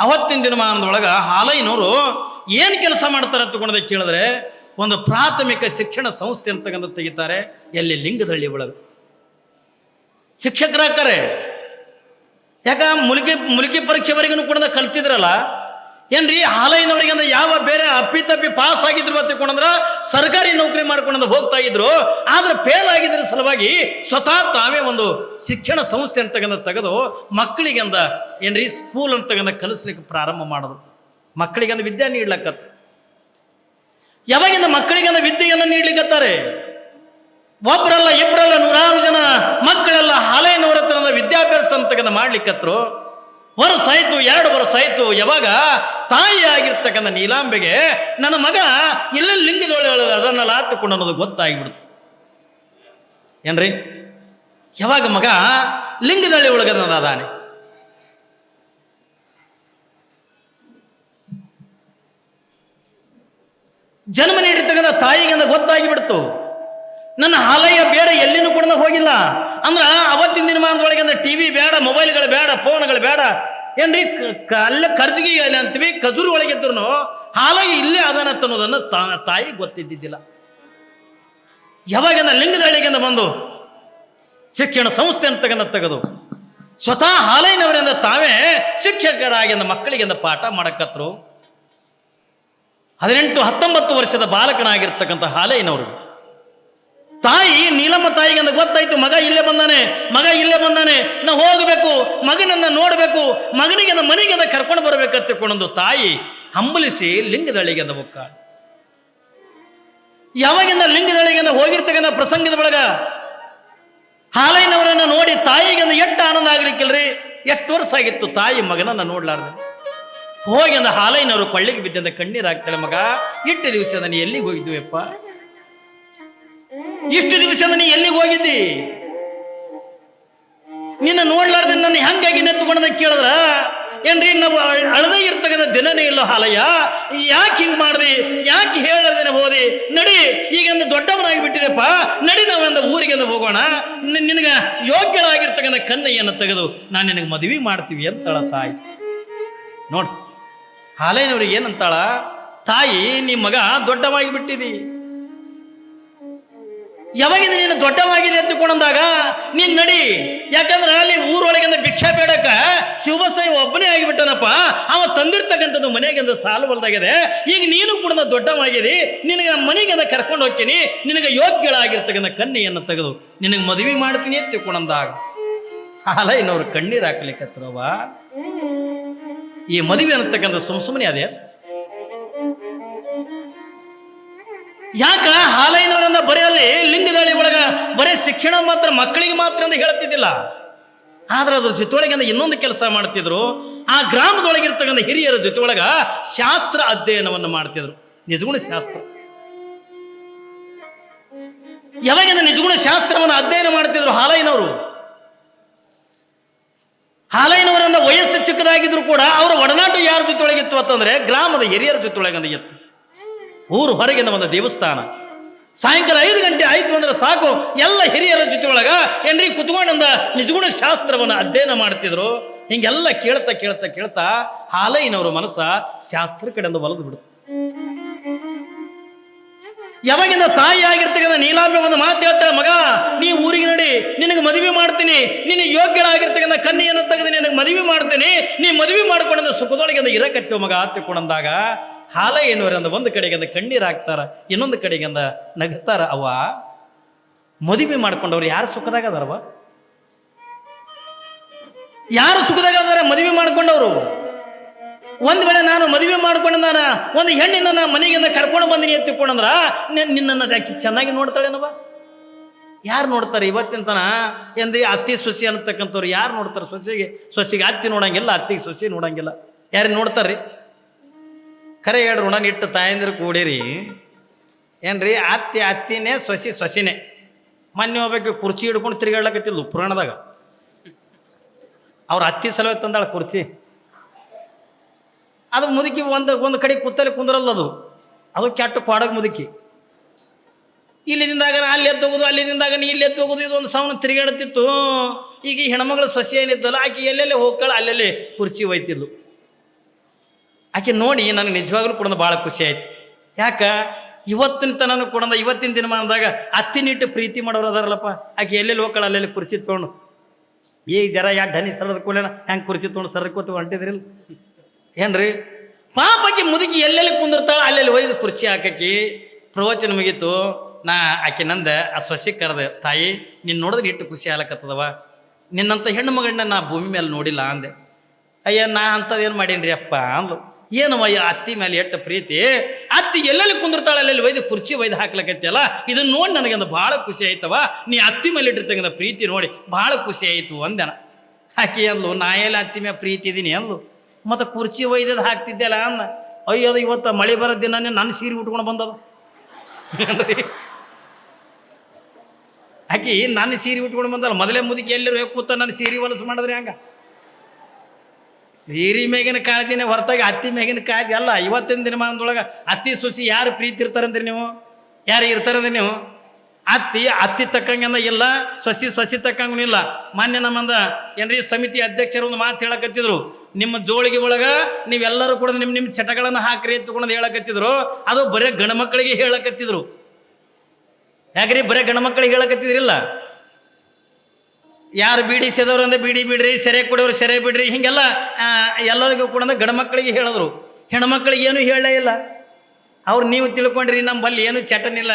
ಅವತ್ತಿನ ದಿನಮಾನದೊಳಗೆ ಹಾಲಯ್ಯನವರು ಏನು ಕೆಲಸ ಮಾಡ್ತಾರೆ ಅಂತಕೊಂಡೋದಕ್ಕೆ ಕೇಳಿದ್ರೆ ಒಂದು ಪ್ರಾಥಮಿಕ ಶಿಕ್ಷಣ ಸಂಸ್ಥೆ ಅಂತಕ್ಕಂಥ ತೆಗಿತಾರೆ. ಎಲ್ಲಿ ಲಿಂಗದಳ್ಳಿ ಒಳಗೆ ಶಿಕ್ಷಕರಾಕರೆ, ಯಾಕ ಮುಲ್ಕಿ ಪರೀಕ್ಷೆವರೆಗೂ ಕೂಡ ಕಲ್ತಿದ್ರಲ್ಲ ಏನ್ರಿ, ಹಾಲಯ್ಯನವರಿಗೆ ಅಂದ್ರೆ ಯಾವ ಬೇರೆ ಅಪ್ಪಿತಪ್ಪಿ ಪಾಸ್ ಆಗಿದ್ರು ಅಂತಕೊಂಡ್ರ ಸರ್ಕಾರಿ ನೌಕರಿ ಮಾಡ್ಕೊಂಡ ಹೋಗ್ತಾ ಇದ್ರು. ಆದ್ರೆ ಫೇಲ್ ಆಗಿದ್ರ ಸಲುವಾಗಿ ಸ್ವತಃ ತಾವೇ ಒಂದು ಶಿಕ್ಷಣ ಸಂಸ್ಥೆ ಅಂತಕ್ಕಂಥ ತೆಗೆದು ಮಕ್ಕಳಿಗೆಂದ ಏನ್ರಿ ಸ್ಕೂಲ್ ಅಂತಕ್ಕಂಥ ಕಲಿಸ್ಲಿಕ್ಕೆ ಪ್ರಾರಂಭ ಮಾಡೋದು. ಮಕ್ಕಳಿಗೆಂದ ವಿದ್ಯೆ ನೀಡ್ಲಕ್ಕತ್ತ, ಯಾವಾಗಿಂದ ಮಕ್ಕಳಿಗೆಂದ ವಿದ್ಯೆಯನ್ನು ನೀಡ್ಲಿಕ್ಕತ್ತಾರೆ. ಒಬ್ಬರಲ್ಲ ಇಬ್ಬರಲ್ಲ ನೂರಾರು ಜನ ಮಕ್ಕಳೆಲ್ಲ ಹಾಲಯ್ಯನವರ ಹತ್ರ ವಿದ್ಯಾಭ್ಯಾಸ ಅಂತಕ್ಕಂಥ ಮಾಡ್ಲಿಕ್ಕತ್ರು. ವರ್ಷ ಆಯ್ತು, 2 ವರ್ಷ ಆಯ್ತು. ಯಾವಾಗ ತಾಯಿ ಆಗಿರ್ತಕ್ಕಂಥ ನೀಲಾಂಬೆಗೆ ನನ್ನ ಮಗ ಇಲ್ಲ ಲಿಂಗದೊಳಗೆ ಅದನ್ನೆಲ್ಲ ಹತ್ತುಕೊಂಡು ಅನ್ನೋದು ಗೊತ್ತಾಗ್ಬಿಡ್ತು ಏನ್ರಿ. ಯಾವಾಗ ಮಗ ಲಿಂಗದಳ್ಳಿ ಒಳಗೆ ಅದಾನೆ, ಜನ್ಮ ನೀಡಿರ್ತಕ್ಕಂಥ ತಾಯಿಗೆ ಗೊತ್ತಾಗಿಬಿಡ್ತು, ನನ್ನ ಹಾಲಯ್ಯ ಬೇಡ ಎಲ್ಲಿನೂ ಕೂಡ ಹೋಗಿಲ್ಲ. ಅಂದ್ರ ಅವತ್ತಿನ ದಿನಮಾನದೊಳಗೆ ಟಿವಿ ಬೇಡ, ಮೊಬೈಲ್ಗಳು ಬೇಡ, ಫೋನ್ಗಳು ಬೇಡ ಏನ್ರಿ, ಅಲ್ಲ ಖರ್ಚಿಗೆ ಅಂತೀವಿ, ಕಜೂರು ಒಳಗಿದ್ರು ಹಾಲಯ್ಯ ಇಲ್ಲೇ ಅದಾನತ್ತ ಅನ್ನೋದನ್ನು ತಾಯಿ ಗೊತ್ತಿದ್ದಿದ್ದಿಲ್ಲ. ಯಾವಾಗಿಂದ ಲಿಂಗದಳ್ಳಿಗಿಂದ ಬಂದು ಶಿಕ್ಷಣ ಸಂಸ್ಥೆ ಅಂತಕ್ಕಂಥ ತೆಗೆದು ಸ್ವತಃ ಹಾಲಯ್ಯನವರಿಂದ ತಾವೇ ಶಿಕ್ಷಕರಾಗಿಂದ ಮಕ್ಕಳಿಗಿಂದ ಪಾಠ ಮಾಡಕತ್ರು. 18-19 ವರ್ಷದ ಬಾಲಕನಾಗಿರ್ತಕ್ಕಂಥ ಹಾಲಯ್ಯನವರು ತಾಯಿ ನೀಲಮ್ಮ ತಾಯಿಗೆ ಗೊತ್ತಾಯ್ತು, ಮಗ ಇಲ್ಲೇ ಬಂದಾನೆ, ನಾ ಹೋಗಬೇಕು, ಮಗನನ್ನ ನೋಡಬೇಕು, ಮಗನಿಗೆ ಮನೆಗೆ ಕರ್ಕೊಂಡು ಬರ್ಬೇಕಂತಕೊಂಡೊಂದು ತಾಯಿ ಹಂಬಲಿಸಿ ಲಿಂಗದಳ್ಳಿಗೆ ಬೊಕ್ಕ. ಯಾವಾಗಿಂದ ಲಿಂಗದಳ್ಳಿಗೆ ಹೋಗಿರ್ತಕ್ಕಂಥ ಪ್ರಸಂಗದ ಒಳಗ ಹಾಲಯ್ಯನವರನ್ನ ನೋಡಿ ತಾಯಿಗೆ ಎಷ್ಟು ಆನಂದ ಆಗ್ಲಿಕ್ಕಿಲ್ರಿ. 8 ವರ್ಷ ಆಗಿತ್ತು ತಾಯಿ ಮಗನನ್ನ ನೋಡ್ಲಾರ್ದೆ. ಹೋಗಿಂದ ಹಾಲಯ್ಯನವರು ಕೊಳ್ಳಿಗೆ ಬಿದ್ದಂದ ಕಣ್ಣೀರು ಹಾಕ್ತಾಳೆ, ಮಗ ಇಷ್ಟು ದಿವಸ ನೀ ಎಲ್ಲಿಗೆ ಹೋಗಿದ್ವಿಯಪ್ಪ, ಇಷ್ಟು ದಿವಸ ನೀ ಎಲ್ಲಿಗೆ ಹೋಗಿದ್ದಿ, ನಿನ್ನ ನೋಡ್ಲಾರ್ದೆ ನನ್ನ ಹೆಂಗಾಗಿ ನೆತ್ತುಕೊಂಡ ಕೇಳಿದ್ರ ಏನ್ರಿ, ನಾವು ಅಳದೇ ಇರ್ತಕ್ಕಂಥ ದಿನನೇ ಇಲ್ಲ ಹಾಲಯ್ಯ, ಯಾಕೆ ಹಿಂಗ್ ಮಾಡ್ದಿ, ಯಾಕೆ ಹೇಳದೇನೆ ಹೋದಿ, ನಡಿ ಈಗಂದು ದೊಡ್ಡವನಾಗಿ ಬಿಟ್ಟಿದೆಪ್ಪ, ನಡಿ ನಾವಂದ ಊರಿಗೆ ಹೋಗೋಣ, ನಿನಗ ಯೋಗ್ಯಳಾಗಿರ್ತಕ್ಕಂಥ ಕನ್ನೆಯನ್ನು ತೆಗೆದು ನಾನು ನಿನಗೆ ಮದುವೆ ಮಾಡ್ತೀವಿ ಅಂತಾಳ ತಾಯಿ. ನೋಡ್ ಹಾಲಯ್ಯನವ್ರಿಗೆ ಏನಂತಾಳ ತಾಯಿ, ನಿಮ್ಮ ಮಗ ದೊಡ್ಡವಾಗಿ ಬಿಟ್ಟಿದಿ, ಯಾವಾಗಿಂದ ನೀನು ದೊಡ್ಡವಾಗಿದೆ ಎತ್ತುಕೊಂಡಂದಾಗ ನೀನ್ ನಡಿ, ಯಾಕಂದ್ರೆ ಅಲ್ಲಿ ಊರೊಳಗಿಂದ ಭಿಕ್ಷಾ ಬೇಡಕ ಶಿವಬಸೈ ಒಬ್ಬನೇ ಆಗಿಬಿಟ್ಟನಪ್ಪ, ಅವ ತಂದಿರ್ತಕ್ಕಂಥದ್ದು ಮನೆಗಿಂದ ಸಾಲು ಬಲ್ದಾಗಿದೆ, ಈಗ ನೀನು ಕೂಡ ದೊಡ್ಡವಾಗಿದೆ, ನಿನಗೆ ಮನೆಗಿಂದ ಕರ್ಕೊಂಡು ಹೋಗ್ತೀನಿ, ನಿನಗೆ ಯೋಗ್ಯಳಾಗಿರ್ತಕ್ಕಂಥ ಕನ್ಯೆಯನ್ನು ತೆಗೆದು ನಿನಗೆ ಮದುವೆ ಮಾಡ್ತೀನಿ ಎತ್ತುಕೊಂಡಂದಾಗ ಹಾಲಯ್ಯನವ್ರು ಕಣ್ಣೀರು ಹಾಕ್ಲಿಕ್ಕತ್ರವ. ಈ ಮದುವೆ ಅನ್ನತಕ್ಕಂಥ ಸುಮ್ಮನೆ ಅದೇ ಯಾಕ ಹಾಲೈನವರಿಂದ ಬರೆಯಲ್ಲಿ ಲಿಂಗದಾಳಿ ಒಳಗ ಬರೀ ಶಿಕ್ಷಣ ಮಾತ್ರ ಮಕ್ಕಳಿಗೆ ಮಾತ್ರ ಅಂತ ಹೇಳ್ತಿದ್ದಿಲ್ಲ. ಆದ್ರೆ ಅದ್ರ ಜೊತೆಯೊಳಗೆ ಇನ್ನೊಂದು ಕೆಲಸ ಮಾಡ್ತಿದ್ರು. ಆ ಗ್ರಾಮದೊಳಗಿರ್ತಕ್ಕಂಥ ಹಿರಿಯರ ಜೊತೆಯೊಳಗ ಶಾಸ್ತ್ರ ಅಧ್ಯಯನವನ್ನು ಮಾಡ್ತಿದ್ರು. ನಿಜಗುಣ ಶಾಸ್ತ್ರ ಯಾವಾಗಿಂದ ನಿಜಗುಣ ಶಾಸ್ತ್ರವನ್ನು ಅಧ್ಯಯನ ಮಾಡ್ತಿದ್ರು ಹಾಲೈನವರು. ಹಾಲೈನವರಿಂದ ವಯಸ್ಸು ಚಿಕ್ಕದಾಗಿದ್ರು ಕೂಡ ಅವರ ಒಡನಾಟ ಯಾರ ಜೊತೆಯೊಳಗಿತ್ತು ಅಂತಂದ್ರೆ ಗ್ರಾಮದ ಹಿರಿಯರ ಜೊತೆಯೊಳಗಂದ ಇತ್ತು. ಊರು ಹೊರಗಿಂದ ಒಂದು ದೇವಸ್ಥಾನ. ಸಾಯಂಕಾಲ 5 ಗಂಟೆ ಆಯ್ತು ಅಂದ್ರೆ ಸಾಕು, ಎಲ್ಲ ಹಿರಿಯರ ಜೊತೆಯೊಳಗ ಏನ್ರಿ ಕುತ್ಕೊಂಡಂದ ನಿಜಗುಣ ಶಾಸ್ತ್ರವನ್ನು ಅಧ್ಯಯನ ಮಾಡ್ತಿದ್ರು. ಹಿಂಗೆಲ್ಲ ಕೇಳ್ತಾ ಕೇಳ್ತಾ ಕೇಳ್ತಾ ಹಾಲೈನವರ ಮನಸ್ಸ ಶಾಸ್ತ್ರ ಕಡೆಯಿಂದ ಒಲದು ಬಿಡುತ್ತೆ. ಯಾವಾಗಿಂದ ತಾಯಿ ಆಗಿರ್ತಕ್ಕಂಥ ನೀಲಾಂಬೆ ಒಂದು ಮಾತು ಹೇಳ್ತಾಳೆ, ಮಗ ನೀ ಊರಿಗೆ ನಡಿ, ನಿನಗೆ ಮದುವೆ ಮಾಡ್ತೀನಿ, ನಿನಗೆ ಯೋಗ್ಯಳಾಗಿರ್ತಕ್ಕಂಥ ಕನ್ಯೆಯನ್ನು ತೆಗೆದು ನಿನಗೆ ಮದುವೆ ಮಾಡ್ತೀನಿ, ನೀ ಮದುವೆ ಮಾಡ್ಕೊಂಡ ಸುಖದೊಳಗಿಂದ ಇರಕತ್ತೇವ ಮಗ ಹತ್ತಿಕೊಂಡಂದಾಗ ಹಾಲೈನವರಿಂದ ಒಂದು ಕಡೆಗಿಂದ ಕಣ್ಣೀರು ಹಾಕ್ತಾರ, ಇನ್ನೊಂದು ಕಡೆಗಿಂದ ನಗ್ತಾರ. ಅವ್ವ ಮದುವೆ ಮಾಡ್ಕೊಂಡವ್ರು ಯಾರು ಸುಖದಾಗ ಅದಾರವ? ಯಾರು ಸುಖದಾಗ ಅದಾರ ಮದುವೆ ಮಾಡ್ಕೊಂಡವ್ರು? ಒಂದು ವೇಳೆ ನಾನು ಮದುವೆ ಮಾಡ್ಕೊಂಡು ನಾನು ಒಂದು ಹೆಣ್ಣಿನ ಮನೆಗಿಂದ ಕರ್ಕೊಂಡು ಬಂದಿನಿ ಎತ್ತಿಕೊಂಡಂದ್ರ ನಿನ್ನನ್ನು ಯಾಕೆ ಚೆನ್ನಾಗಿ ನೋಡ್ತಾಳೇನವ? ಯಾರು ನೋಡ್ತಾರೆ ಇವತ್ತಿನ ತನ? ಎಂದ್ರೆ ಅತ್ತಿ ಸೊಸಿ ಅನ್ನತಕ್ಕಂಥವ್ರು ಯಾರು ನೋಡ್ತಾರೆ? ಸೊಸಿಗೆ ಅತ್ತಿ ನೋಡಂಗಿಲ್ಲ, ಅತ್ತಿಗೆ ಸೊಸಿ ನೋಡಂಗಿಲ್ಲ. ಯಾರು ನೋಡ್ತಾರ್ರಿ? ಖರೆ ಹೇಳ್ರಿ, ಋಣ ಇಟ್ಟು ತಾಯಂದ್ರೆ ಕೂಡಿರಿ ಏನ್ರಿ? ಅತ್ತಿನೇ ಸೊಸಿನೇ. ಮೊನ್ನೆ ಹೋಗ್ಬೇಕು ಕುರ್ಚಿ ಹಿಡ್ಕೊಂಡು ತಿರುಗಾಡ್ಲಕತ್ತಿದ್ಲು ಪುರಾಣದಾಗ. ಅವ್ರ ಅತ್ತಿ ಸಲುವಾಗಿ ತಂದಾಳ ಕುರ್ಚಿ. ಅದು ಮುದುಕಿ ಒಂದು ಕಡೆ ಕುತ್ತಲ್ಲಿ ಕುಂದ್ರಲ್ಲ, ಅದು ಕೆಟ್ಟ ಕ್ವಾಡಗ್ ಮುದುಕಿ. ಇಲ್ಲಿದಿಂದಾಗ ಅಲ್ಲಿ ಎತ್ತೋಗೋದು, ಅಲ್ಲಿದಿಂದಾಗ ಇಲ್ಲಿ ಎತ್ತೋಗೋದು, ಇದೊಂದು ಸಾವನ್ನ ತಿರುಗಾಡ್ತಿತ್ತು. ಈಗ ಈ ಹೆಣ್ಮಗಳು ಸೊಸೆ ಏನಿದ್ದಲ್ಲ ಆಕೆ ಎಲ್ಲೆಲ್ಲಿ ಹೋಗ್ಕಳ ಅಲ್ಲೆಲ್ಲಿ ಕುರ್ಚಿ ಒಯ್ತಿದ್ಲು. ಆಕೆ ನೋಡಿ ನನಗೆ ನಿಜವಾಗ್ಲೂ ಕೂಡ ಭಾಳ ಖುಷಿ ಆಯ್ತು. ಯಾಕ ಇವತ್ತಿನ ತನೂ ಕೂಡ ಇವತ್ತಿನ ದಿನಮಾನದಾಗ ಅತ್ತಿನಿಟ್ಟು ಪ್ರೀತಿ ಮಾಡೋರು ಅದಾರಲ್ಲಪ್ಪ. ಆಕೆ ಎಲ್ಲೆಲ್ಲಿ ಹೋಗ್ಕಳ ಅಲ್ಲೆಲ್ಲಿ ಕುರ್ಚಿ ತೊಗೊಂಡು, ಈಗ ಜರ ಯಾಕೆ ಧನಿ ಸರದ ಕೂಡೇನ ಹೆಂಗೆ ಕುರ್ಚಿ ತೊಗೊಂಡು ಸರ್ಕೋತು ಹೊಂಟಿದ್ರಿಲ್ಲ ಏನ್ರಿ? ಪಾಪಕ್ಕೆ ಮುದುಕಿ ಎಲ್ಲೆಲ್ಲಿ ಕುಂದಿರ್ತಾಳ ಅಲ್ಲೆಲ್ಲಿ ಒಯ್ದು ಕುರ್ಚಿ ಹಾಕಿ ಪ್ರವಚನ ಮುಗೀತು. ನಾ ಆಕೆ ನಂದ ಆ ಸೊಸಿ ಕರೆದ, ತಾಯಿ ನೀನು ನೋಡಿದ್ರೆ ಇಟ್ಟು ಖುಷಿ ಆಗ್ಲಕತ್ತದವ, ನಿನ್ನಂಥ ಹೆಣ್ಣು ಮಗಳನ್ನ ನಾ ಭೂಮಿ ಮೇಲೆ ನೋಡಿಲ್ಲ ಅಂದೆ. ಅಯ್ಯ ನಾ ಅಂಥದ್ದೇನು ಮಾಡೀನ್ರಿ ಅಪ್ಪ ಅಂದ್ಲು. ಏನವ ಅತ್ತಿ ಮೇಲೆ ಎಷ್ಟು ಪ್ರೀತಿ, ಅತ್ತಿ ಎಲ್ಲೆಲ್ಲಿ ಕುಂದಿರ್ತಾಳ ಅಲ್ಲೆಲ್ಲಿ ಒಯ್ದು ಕುರ್ಚಿ ಒಯ್ದು ಹಾಕ್ಲಕತ್ತಿಯಲ್ಲ, ಇದನ್ನ ನೋಡಿ ನನಗಂದು ಭಾಳ ಖುಷಿ ಆಯ್ತವ, ನೀ ಅತ್ತಿ ಮೇಲೆ ಇಟ್ಟಿರ್ತಕ್ಕಂಥ ಪ್ರೀತಿ ನೋಡಿ ಭಾಳ ಖುಷಿ ಆಯಿತು ಅಂದೆನ. ಆಕೆ ಅಂದ್ಲು, ನಾ ಎಲ್ಲ ಅತ್ತಿ ಮೇಲೆ ಪ್ರೀತಿ ಇದೀನಿ ಅಂದ್ಲು. ಮತ್ತು ಕುರ್ಚಿ ಒಯ್ದದ್ದು ಹಾಕ್ತಿದ್ದೆಲ್ಲ ಅಂದ. ಅಯ್ಯೋದು ಇವತ್ತು ಮಳೆ ಬರೋ ದಿನನೇ ನನ್ನ ಸೀರೆ ಉಟ್ಕೊಂಡು ಬಂದದು. ಆಕಿ ನನ್ನ ಸೀರೆ ಉಟ್ಕೊಂಡು ಬಂದಲ್ಲ, ಮೊದಲೇ ಮುದುಕಿ ಎಲ್ಲರೂ ಕೂತ ನನ್ನ ಸೀರೆ ಹೊಲಸು ಮಾಡಿದ್ರಿ ಹಂಗ. ಸೀರೆ ಮೇಗಿನ ಕಾಳಜಿನೇ ಹೊರತಾಗಿ ಅತ್ತಿ ಮೇಗಿನ ಕಾಳಜಿ ಅಲ್ಲ. ಇವತ್ತಿನ ದಿನಮಾನದೊಳಗೆ ಅತ್ತಿ ಸೊಸಿ ಯಾರು ಪ್ರೀತಿ ಇರ್ತಾರಂದ್ರಿ ನೀವು? ಯಾರು ಇರ್ತಾರಂದ್ರಿ ನೀವು? ಅತ್ತಿ ತಕ್ಕಂಗಂದ ಇಲ್ಲ, ಸೊಸಿ ತಕ್ಕಂಗೂ ಇಲ್ಲ. ಮಾನ್ಯ ನಮ್ಮಂದ ಏನ್ರಿ ಸಮಿತಿ ಅಧ್ಯಕ್ಷರು ಒಂದು ಮಾತು ಹೇಳಕತ್ತಿದ್ರು, ನಿಮ್ಮ ಜೋಳಿಗೆ ಒಳಗ ನೀವೆಲ್ಲರೂ ಕೂಡ ನಿಮ್ಮ ಚಟಗಳನ್ನು ಹಾಕ್ರಿ ಎತ್ತುಕೊಂಡು ಹೇಳಕತ್ತಿದ್ರು. ಅದು ಬರೀ ಗಣಮಕ್ಕಳಿಗೆ ಹೇಳಕತ್ತಿದ್ರು. ಯಾಕ್ರಿ ಬರೀ ಗಣಮಕ್ಕಳಿಗೆ ಹೇಳಕತ್ತಿದ್ರಿಲ್ಲ? ಯಾರು ಬೀಡಿ ಸೇದವ್ರು ಅಂದ್ರೆ ಬೀಡಿ ಬಿಡ್ರಿ, ಸೆರೆ ಕೊಡೋರು ಸೆರೆ ಬಿಡ್ರಿ, ಹಿಂಗೆಲ್ಲ ಎಲ್ಲರಿಗೂ ಕೂಡ ಗಣಮಕ್ಕಳಿಗೆ ಹೇಳಿದ್ರು. ಹೆಣ್ಮಕ್ಳಿಗೆ ಏನು ಹೇಳಲೇ ಇಲ್ಲ. ಅವ್ರು ನೀವು ತಿಳ್ಕೊಂಡ್ರಿ ನಮ್ಮಲ್ಲಿ ಏನು ಚಟನಿಲ್ಲ,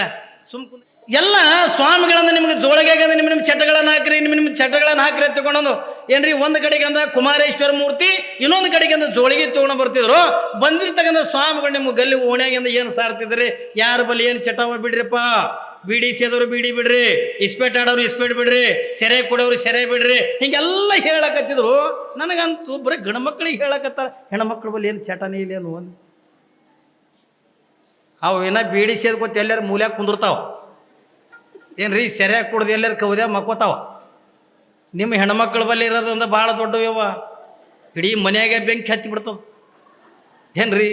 ಸುಮ್ಕು ಎಲ್ಲ ಸ್ವಾಮಿಗಳಂದ ನಿಮ್ಗೆ ಜೋಳಿಗೆ ನಿಮ್ಮ ಚಟಗಳನ್ನು ಹಾಕ್ರಿ, ನಿಮ್ಮ ಚಟಗಳನ್ನು ಹಾಕ್ರಿ ತಗೊಂಡು ಏನ್ರಿ ಒಂದು ಕಡೆಗೆ ಅಂದ ಕುಮಾರೇಶ್ವರ ಮೂರ್ತಿ, ಇನ್ನೊಂದು ಕಡೆಗೆ ಅಂದ ಜೋಳಿಗೆ ತೊಗೊಂಡು ಬರ್ತಿದ್ರು. ಬಂದಿರ್ತಕ್ಕಂಥ ಸ್ವಾಮಿಗಳು ನಿಮ್ಗೆ ಗಲ್ಲಿ ಓಣ್ಯಾಗಿಂದ ಏನು ಸಾರ್ತಿದ್ರಿ, ಯಾರ ಬಲ್ಲಿ ಏನು ಚಟವ ಬಿಡ್ರಿಪ್ಪ, ಬೀಡಿ ಸೇದವ್ರು ಬೀಡಿ ಬಿಡ್ರಿ, ಇಸ್ಪೇಟ್ ಆಡೋರು ಇಸ್ಪೇಟ್ ಬಿಡ್ರಿ, ಸೆರೆ ಕೊಡೋರು ಸೆರೆ ಬಿಡ್ರಿ, ಹಿಂಗೆಲ್ಲ ಹೇಳಕತ್ತಿದ್ರು. ನನಗಂತೂ ಬರೀ ಗಂಡ್ಮಕ್ಳಿಗೆ ಹೇಳಕತ್ತಾರ, ಹೆಣ್ಮಕ್ಳ ಬಲ್ಲಿ ಏನು ಚಟನೇ ಇಲ್ಲೇನು ಒಂದು. ಅವು ಏನ ಬೀಡಿ ಸೇದ್ಕೊತ ಎಲ್ಲಾರು ಮೂಲ್ಯಾಗ ಕುಂದಿರ್ತಾವ ಏನ್ರಿ, ಸೆರೆ ಕುಡ್ದು ಎಲ್ಲಾರು ಕೌದ್ಯಾಗ ಮಕ್ಕೋತಾವ. ನಿಮ್ಮ ಹೆಣ್ಮಕ್ಳ ಬಲ್ಲಿ ಇರೋದಂದ್ರೆ ಭಾಳ ದೊಡ್ಡವ್ಯವ, ಇಡೀ ಮನೆಯಾಗೆ ಬೆಂಕಿ ಹತ್ತಿ ಬಿಡ್ತಾವ ಏನ್ರಿ?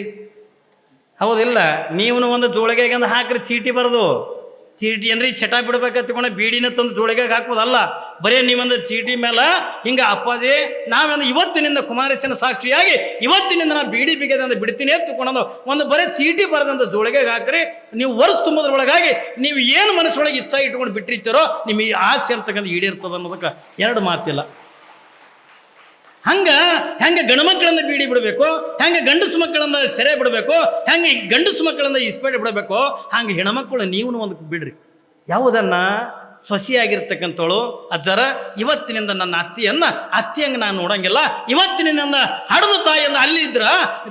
ಹೌದಿಲ್ಲ? ನೀವು ಒಂದು ಜೋಳಿಗೆಗೆ ಅಂದು ಹಾಕ್ರಿ, ಚೀಟಿ ಬರೋದು ಚೀಟಿ ಏನ್ರಿ ಚಟ ಬಿಡ್ಬೇಕತ್ಕೊಂಡು ಬೀಡಿನ ತಂದು ಜೋಳಿಗೆಗೆ ಹಾಕೋದಲ್ಲ. ಬರೀ ನೀವೊಂದು ಚೀಟಿ ಮೇಲೆ ಹಿಂಗೆ ಅಪ್ಪಾಜಿ ನಾವೊಂದು ಇವತ್ತಿನಿಂದ ಕುಮಾರೇಶನ ಸಾಕ್ಷಿಯಾಗಿ ಇವತ್ತಿನಿಂದ ನಾ ಬೀಡಿ ಬಿಗದಂದು ಬಿಡ್ತೀನಿ ಎತ್ತುಕೊಂಡು ಒಂದು ಬರೀ ಚೀಟಿ ಬರದಂತ ಜೋಳಿಗೆಗೆ ಹಾಕ್ರಿ. ನೀವು ವರ್ಷ ತುಂಬೋದ್ರೊಳಗಾಗಿ ನೀವು ಏನು ಮನಸ್ಸೊಳಗೆ ಇಚ್ಛಾ ಇಟ್ಕೊಂಡು ಬಿಟ್ಟಿರ್ತೀರೋ ನಿಮ್ಮ ಈ ಆಸೆ ಅಂತಕ್ಕಂಥ ಈಡೇರ್ತದೆ ಅನ್ನೋದಕ್ಕೆ ಎರಡು ಮಾತಿಲ್ಲ. ಹೆಂಗೆ ಗಂಡ್ಮಕ್ಳಿಂದ ಬೀಡಿ ಬಿಡಬೇಕು, ಹೆಂಗೆ ಗಂಡಸು ಮಕ್ಕಳಿಂದ ಸೆರೆ ಬಿಡಬೇಕು, ಹೆಂಗೆ ಗಂಡಸು ಮಕ್ಕಳಿಂದ ಇಸ್ಪೇಟ್ ಬಿಡಬೇಕು, ಹಂಗೆ ಹೆಣ್ಮಕ್ಳು ನೀವು ಒಂದು ಬಿಡ್ರಿ. ಯಾವುದನ್ನ ಸೊಸೆಯಾಗಿರ್ತಕ್ಕಂಥವಳು ಅಜ್ಜರ ಇವತ್ತಿನಿಂದ ನನ್ನ ಅತ್ತಿಯಂಗೆ ನಾನು ನೋಡಂಗಿಲ್ಲ, ಇವತ್ತಿನಿಂದ ಹಡದು ತಾಯಿಯಿಂದ ಅಲ್ಲಿದ್ರ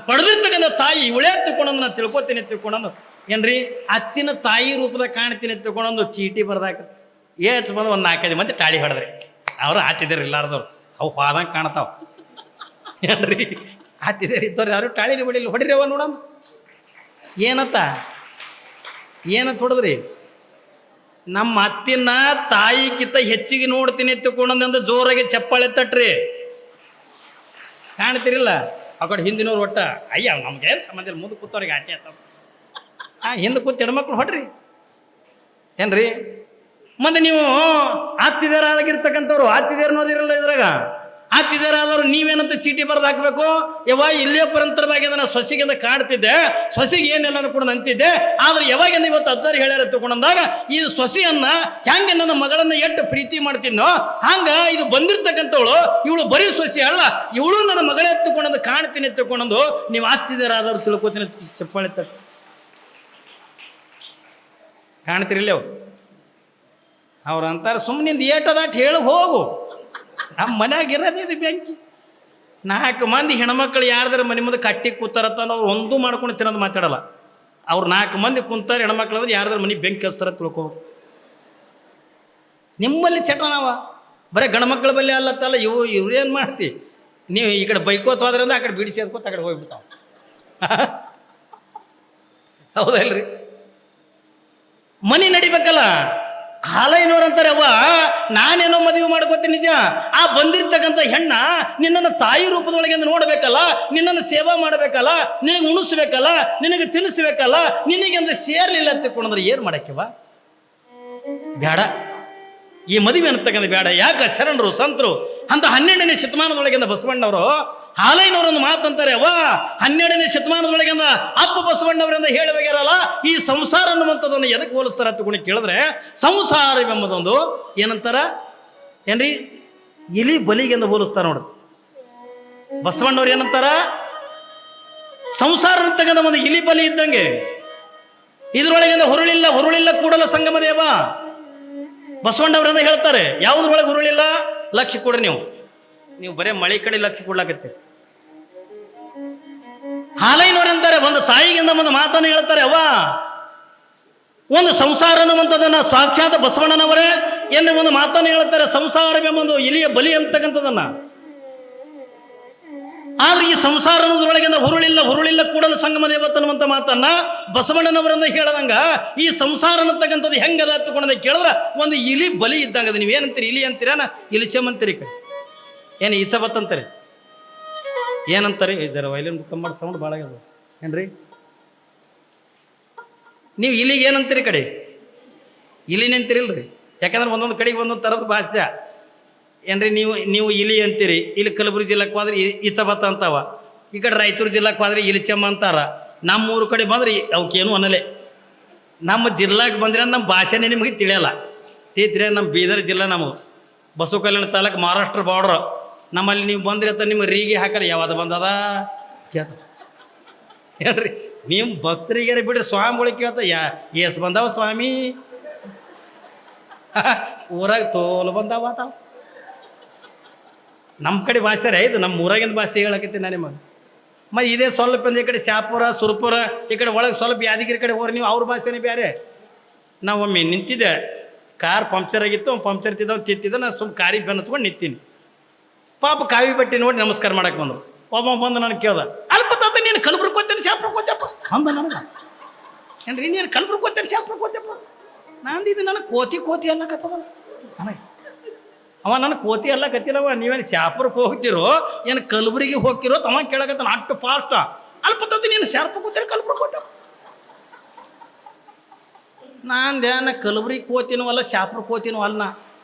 ಪಡೆದಿರ್ತಕ್ಕಂಥ ತಾಯಿ ಇವಳೇ ತಿಳ್ಕೊಂಡಂದು ನಾನು ತಿಳ್ಕೊತೀನಿ ಏನ್ರಿ ಅತ್ತಿನ ತಾಯಿ ರೂಪದ ಕಾಣ್ತೀನಿ ತಿಳ್ಕೊಂಡೊಂದು ಚೀಟಿ ಬರ್ದಾಕ ಎಷ್ಟು ಬಂದು ಒಂದು 4-5 ಮಂದಿ ತಾಳಿ ಹೊಡೆದ್ರಿ ಅವರು ಹಾತಿದ್ರು ಇಲ್ಲಾರ್ದವ್ರು ಅವು ಹೋದಂಗೆ ಕಾಣ್ತಾವ ಏನ್ರಿ ಹಾತಿದಾರೆ ಇದ್ದವ್ರು ಯಾರು ಟಾಳಿಲಿ ಹೊಡಿಲಿ ಹೊಡಿರಿ ಅವ ನೋಡಮ್ ಏನಂತ ಹೊಡೆದ್ರಿ ನಮ್ಮ ಅತ್ತಿನ ತಾಯಿಗಿಂತ ಹೆಚ್ಚಿಗೆ ನೋಡ್ತೀನಿ ತಿಳ್ಕೊಂಡಂದ ಜೋರಾಗಿ ಚಪ್ಪಾಳೆ ತಟ್ರಿ ಕಾಣ್ತಿರಿಲ್ಲ ಆ ಕಡೆ ಹಿಂದಿನವ್ರು ಒಟ್ಟ ಅಯ್ಯ ನಮ್ಗೇನು ಸಂಬಂಧ ಮುಂದೆ ಕೂತವ್ರಿಗೆ ಆಟಿ ಆತ ಹಿಂದೆ ಕೂತು ಹೆಣ್ಮಕ್ಳು ಹೊಡ್ರಿ ಏನ್ರಿ ಮತ್ತೆ ನೀವು ಆತಿದೇರಾಗಿರ್ತಕ್ಕಂಥವ್ರು ಆತಿದೇರ್ ಅನ್ನೋದಿರಲ್ಲ ಇದ್ರಾಗ ಆತಿದೇರಾದವ್ರು ನೀವೇನಂತ ಚೀಟಿ ಬರೆದು ಹಾಕಬೇಕು ಯಾವಾಗ ಇಲ್ಲೇ ಪರಂತರವಾಗಿ ಅದನ್ನು ಸೊಸೆಗಿಂದ ಕಾಡ್ತಿದ್ದೆ ಸೊಸೆಗೆ ಏನೆಲ್ಲ ಕೂಡ ಅಂತಿದ್ದೆ ಆದ್ರೆ ಯಾವಾಗಿಂದ ಇವತ್ತು ಅಜ್ಜಾರು ಹೇಳ್ಯಾರ ತಗೊಂಡಂದಾಗ ಈ ಸೊಸೆಯನ್ನ ಹೆಂಗೆ ನನ್ನ ಮಗಳನ್ನ ಎಷ್ಟು ಪ್ರೀತಿ ಮಾಡ್ತಿದ್ನೋ ಹಂಗ ಇದು ಬಂದಿರ್ತಕ್ಕಂಥವಳು ಇವಳು ಬರೀ ಸೊಸೆ ಅಲ್ಲ ಇವಳು ನನ್ನ ಮಗಳೇ ಎತ್ತುಕೊಂಡಂದು ಕಾಣ್ತೀನಿ ಎತ್ತುಕೊಂಡಂದು ನೀವು ಆತಿದೇರಾದವ್ರು ತಿಳ್ಕೊತೀನಿ ಚಪ್ಪಾಳೆ ತಕ್ಕ ಕಾಣ್ತಿರಿಲ್ಲ ಅವ್ರು ಅಂತಾರೆ ಸುಮ್ಮನಿಂದ ಏಟದಾಟ್ ಹೇಳಿ ಹೋಗು ನಮ್ಮ ಮನ್ಯಾಗ ಇರೋದಿದೆ ಬೆಂಕಿ 4 ಮಂದಿ ಹೆಣ್ಮಕ್ಳು ಯಾರ್ದಾರ ಮನೆ ಮುಂದೆ ಕಟ್ಟಿ ಕೂತಾರತ್ತಾನ ಅವ್ರು ಒಂದೂ ಮಾಡ್ಕೊಂಡು ತಿನ್ನೋದು ಮಾತಾಡಲ್ಲ ಅವ್ರು 4 ಮಂದಿ ಕುಂತಾರೆ ಹೆಣ್ಮಕ್ಳು ಅಂದ್ರೆ ಯಾರ್ದಾರ ಮನೆ ಬೆಂಕಿ ಹಚ್ತಾರ ತಿಳ್ಕೋ ನಿಮ್ಮಲ್ಲಿ ಚಟ ನಾವ ಬರೀ ಗಂಡ್ಮಕ್ಳ ಬಲ್ಲಿ ಅಲ್ಲತ್ತಲ್ಲ ಇವ್ರೇನು ಮಾಡ್ತಿ ನೀವು ಈ ಕಡೆ ಬೈಕೋತ ಹೋದ್ರಿಂದ ಆ ಕಡೆ ಬಿಡಿಸಿ ಅದ್ಕೋತ ಆ ಕಡೆ ಹೋಗ್ಬಿಡ್ತಾವ ಹೌದಲ್ರಿ ಮನೆ ನಡಿಬೇಕಲ್ಲ ಹಾಲೈನವ್ರು ಅಂತಾರೆ ಅವ್ವ ನಾನೇನೋ ಮದುವೆ ಮಾಡ್ಕೋತೀನಿ ನಿಜ ಆ ಬಂದಿರ್ತಕ್ಕಂಥ ಹೆಣ್ಣ ನಿನ್ನನ್ನು ತಾಯಿ ರೂಪದೊಳಗೆ ನೋಡ್ಬೇಕಲ್ಲ ನಿನ್ನನ್ನು ಸೇವಾ ಮಾಡಬೇಕಲ್ಲ ನಿನಗೆ ಉಣಿಸ್ಬೇಕಲ್ಲ ನಿನಗೆ ತಿನ್ನಿಸ್ಬೇಕಲ್ಲ ನಿನಗೆ ಅಂದ್ರೆ ಸೇರ್ಲಿಲ್ಲ ತಿಳ್ಕೊಂಡ್ರೆ ಏನು ಮಾಡಕ್ಕಿವ ಬೇಡ ಈ ಮದುವೆ ಅಂತಕ್ಕಂಥ ಬೇಡ ಯಾಕೆ ಶರಣರು ಸಂತರು ಅಂತ 12ನೇ ಶತಮಾನದೊಳಗಿಂದ ಬಸವಣ್ಣವರು ಹಾಲೈನವರೊಂದು ಮಾತಂತಾರೆ ಅವ್ವ 12ನೇ ಶತಮಾನದೊಳಗಿಂದ ಅಪ್ಪ ಬಸವಣ್ಣವರಿಂದ ಹೇಳುವಾಗ್ಯಾರಲ್ಲ ಈ ಸಂಸಾರ ಅನ್ನುವಂಥದ್ದನ್ನು ಎದಕ್ಕೆ ಹೋಲಿಸ್ತಾರ ತಗೊಂಡು ಕೇಳಿದ್ರೆ ಸಂಸಾರವೆಂಬುದೊಂದು ಏನಂತಾರ ಏನ್ರಿ ಇಲಿ ಬಲಿಗೆಂದು ಹೋಲಿಸ್ತಾರ ನೋಡ್ರಿ ಬಸವಣ್ಣವ್ರು ಏನಂತಾರ ಸಂಸಾರ ಅಂತಕ್ಕಂಥ ಒಂದು ಇಲಿ ಬಲಿ ಇದ್ದಂಗೆ ಇದ್ರೊಳಗಿಂದ ಹುರುಳಿಲ್ಲ ಕೂಡಲ ಸಂಗಮ ದೇವ ಬಸವಣ್ಣವರಿಂದ ಹೇಳ್ತಾರೆ ಯಾವುದ್ರೊಳಗೆ ಹುರುಳಿಲ್ಲ ಲಕ್ಷ್ಯ ಕೊಡ್ರಿ ನೀವು ಬರೇ ಮಳೆ ಕಡೆ ಲಕ್ಷ್ಯ ಕೊಡ್ಲಾಕತ್ತೆ ಹಾಲೈನವ್ರಂತಾರೆ ಒಂದು ತಾಯಿಗಿಂದ ಒಂದು ಮಾತನ್ನು ಹೇಳ್ತಾರೆ ಅವ್ವ ಒಂದು ಸಂಸಾರ ಅನ್ನುವಂಥದ್ದನ್ನ ಸಾಕ್ಷಾತ್ ಬಸವಣ್ಣನವರೇ ಎನ್ನುವ ಒಂದು ಮಾತನ್ನು ಹೇಳ್ತಾರೆ ಸಂಸಾರವೆಂಬ ಇಲಿಯ ಬಲಿ ಅಂತಕ್ಕಂಥದನ್ನ ಆದ್ರೆ ಈ ಸಂಸಾರ ಅನ್ನೋದ್ರೊಳಗಿಂದ ಹುರುಳಿಲ್ಲ ಕೂಡಲ ಸಂಗಮ ದೇವತನ್ನುವಂಥ ಮಾತನ್ನ ಬಸವಣ್ಣನವರನ್ನ ಹೇಳದಂಗ ಈ ಸಂಸಾರ ಅನ್ನತಕ್ಕಂಥದ್ದು ಹೆಂಗದ ತಗೊಂಡ ಕೇಳಿದ್ರೆ ಒಂದು ಇಲಿ ಬಲಿ ಇದ್ದಂಗದ ನೀವೇನಂತೀರಿ ಇಲಿ ಅಂತೀರಾನ ಇಲಿಚಮಂತೀರಿ ಏನು ಈಚಬತ್ ಅಂತಾರೆ ಏನಂತಾರೆ ಇದರ ವೈಲಿನ್ ಕಂಬ ಸೌಂಡ್ ಭಾಳ ಆಗ್ಯದ ಏನ್ರಿ ನೀವು ಇಲಿಗೆ ಏನಂತೀರಿ ಕಡೆ ಇಲಿನಂತೀರಿಲ್ರಿ ಯಾಕಂದ್ರೆ ಒಂದೊಂದು ಕಡೆಗೆ ಒಂದೊಂದು ಥರದ ಭಾಷೆ ಏನ್ರಿ ನೀವು ಇಲಿ ಅಂತೀರಿ ಇಲ್ಲಿ ಕಲಬುರಗಿ ಜಿಲ್ಲೆಗೆ ಹೋದ್ರೆ ಈಚಬತ್ತ ಅಂತಾವ ಈ ಕಡೆ ರಾಯಚೂರು ಜಿಲ್ಲೆಗೆ ಹೋದ್ರೆ ಇಲಿಚಮ್ಮ ಅಂತಾರ ನಮ್ಮೂರು ಕಡೆ ಬಂದ್ರೆ ಅವಕ್ಕೇನು ಅನ್ನಲೆ ನಮ್ಮ ಜಿಲ್ಲಾಗೆ ಬಂದ್ರೆ ನಮ್ಮ ಭಾಷೆನೇ ನಿಮಗೆ ತಿಳಿಯಲ್ಲ ತೀತ್ರೆ ನಮ್ಮ ಬೀದರ್ ಜಿಲ್ಲೆ ನಮಗೆ ಬಸವ ಕಲ್ಯಾಣ ತಾಲೂಕು ಮಹಾರಾಷ್ಟ್ರ ಬಾರ್ಡ್ರ್ ನಮ್ಮಲ್ಲಿ ನೀವು ಬಂದ್ರಿ ಅಂತ ನಿಮ್ಮ ರೀಗಿ ಹಾಕರಿ ಯಾವ್ದು ಬಂದದ ಕೇಳ್ತ ಹೇಳ್ರಿ ನೀವು ಭಕ್ತರಿಗಾರ ಬಿಡ್ರಿ ಸ್ವಾಮಿಗಳಿಗೆ ಕೇಳ್ತ ಎಸ್ ಬಂದಾವ ಸ್ವಾಮಿ ಊರಾಗ ತೋಲು ಬಂದಾವ ತಾವು ನಮ್ಮ ಕಡೆ ಭಾಷೆ ರೀ ಇದು ನಮ್ಮ ಊರಾಗಿನ ಭಾಷೆ ಹೇಳಕತ್ತೀನಿ ನಾನು ನಿಮಗೆ ಮತ್ತು ಇದೇ ಸ್ವಲ್ಪ ಈ ಕಡೆ ಶಾಪುರ ಸುರಪುರ ಈ ಕಡೆ ಒಳಗೆ ಸ್ವಲ್ಪ ಯಾದಗಿರಿ ಕಡೆ ಹೋಗ್ರಿ ನೀವು ಅವ್ರ ಭಾಷೆನೇ ಬೇರೆ ನಾವು ಒಮ್ಮೆ ನಿಂತಿದ್ದೆ ಕಾರ್ ಪಂಕ್ಚರ್ ಆಗಿತ್ತು ಪಂಕ್ಚರ್ ತಿತ್ತಿದ್ದ ನಾನು ಸುಮ್ಮ ಕಾರಿಗೆ ಬೆನ್ನು ಹತ್ಕೊಂಡು ನಿಂತೀನಿ ಪಾಪ ಕಾವಿ ಬಟ್ಟೆ ನೋಡಿ ನಮಸ್ಕಾರ ಮಾಡಕ್ಕೆ ಬಂದರು ಒಬ್ಬ ಬಂದು ನನಗೆ ಕೇಳ್ದ ಅಲ್ಪ ತಾತ ನೀನು ಕಲಬುರ್ಗಿ ಹೋಗ್ತೇನೆ ಶಾಪುರಕ್ಕೆ ಹೋಗ್ತಪ್ಪ ಅಂದ ನನಗೆ ಏನ್ರಿ ನೀನು ಕಲಬುರ್ಗಿ ಹೋಗ್ತೇನೆ ಶಾಪುರಕ್ಕೆ ಹೋಗ್ತಪ್ಪ ನಂದು ಇದು ನನಗೆ ಕೋತಿ ಅನ್ನಕತ್ತದ ನನಗೆ ಅವ ನನಗೆ ಕೋತಿ ಎಲ್ಲ ಕತ್ತಿಲ್ಲವ ನೀವೇನು ಶಾಪುರಕ್ಕೆ ಹೋಗ್ತಿರೋ ಏನು ಕಲಬುರಗಿ ಹೋಗ್ತಿರೋ ತಮ್ಮ ಕೇಳಕತ್ತಾನ ಅಷ್ಟು ಫಾಸ್ಟ್ ಅಲ್ಪ ತಾತ ನೀನು ಶಾಪುರಕ್ಕೆ ಹೋಗ್ತೇನೆ ಕಲಬುರ್ಗಿ ಹೋಗ್ತೇವೆ ನಾನು ಕಲಬುರಗಿ ಕೋತಿನೂ ಅಲ್ಲ ಶಾಪುರ ಕೋತಿನೂ ಅಲ್ಲ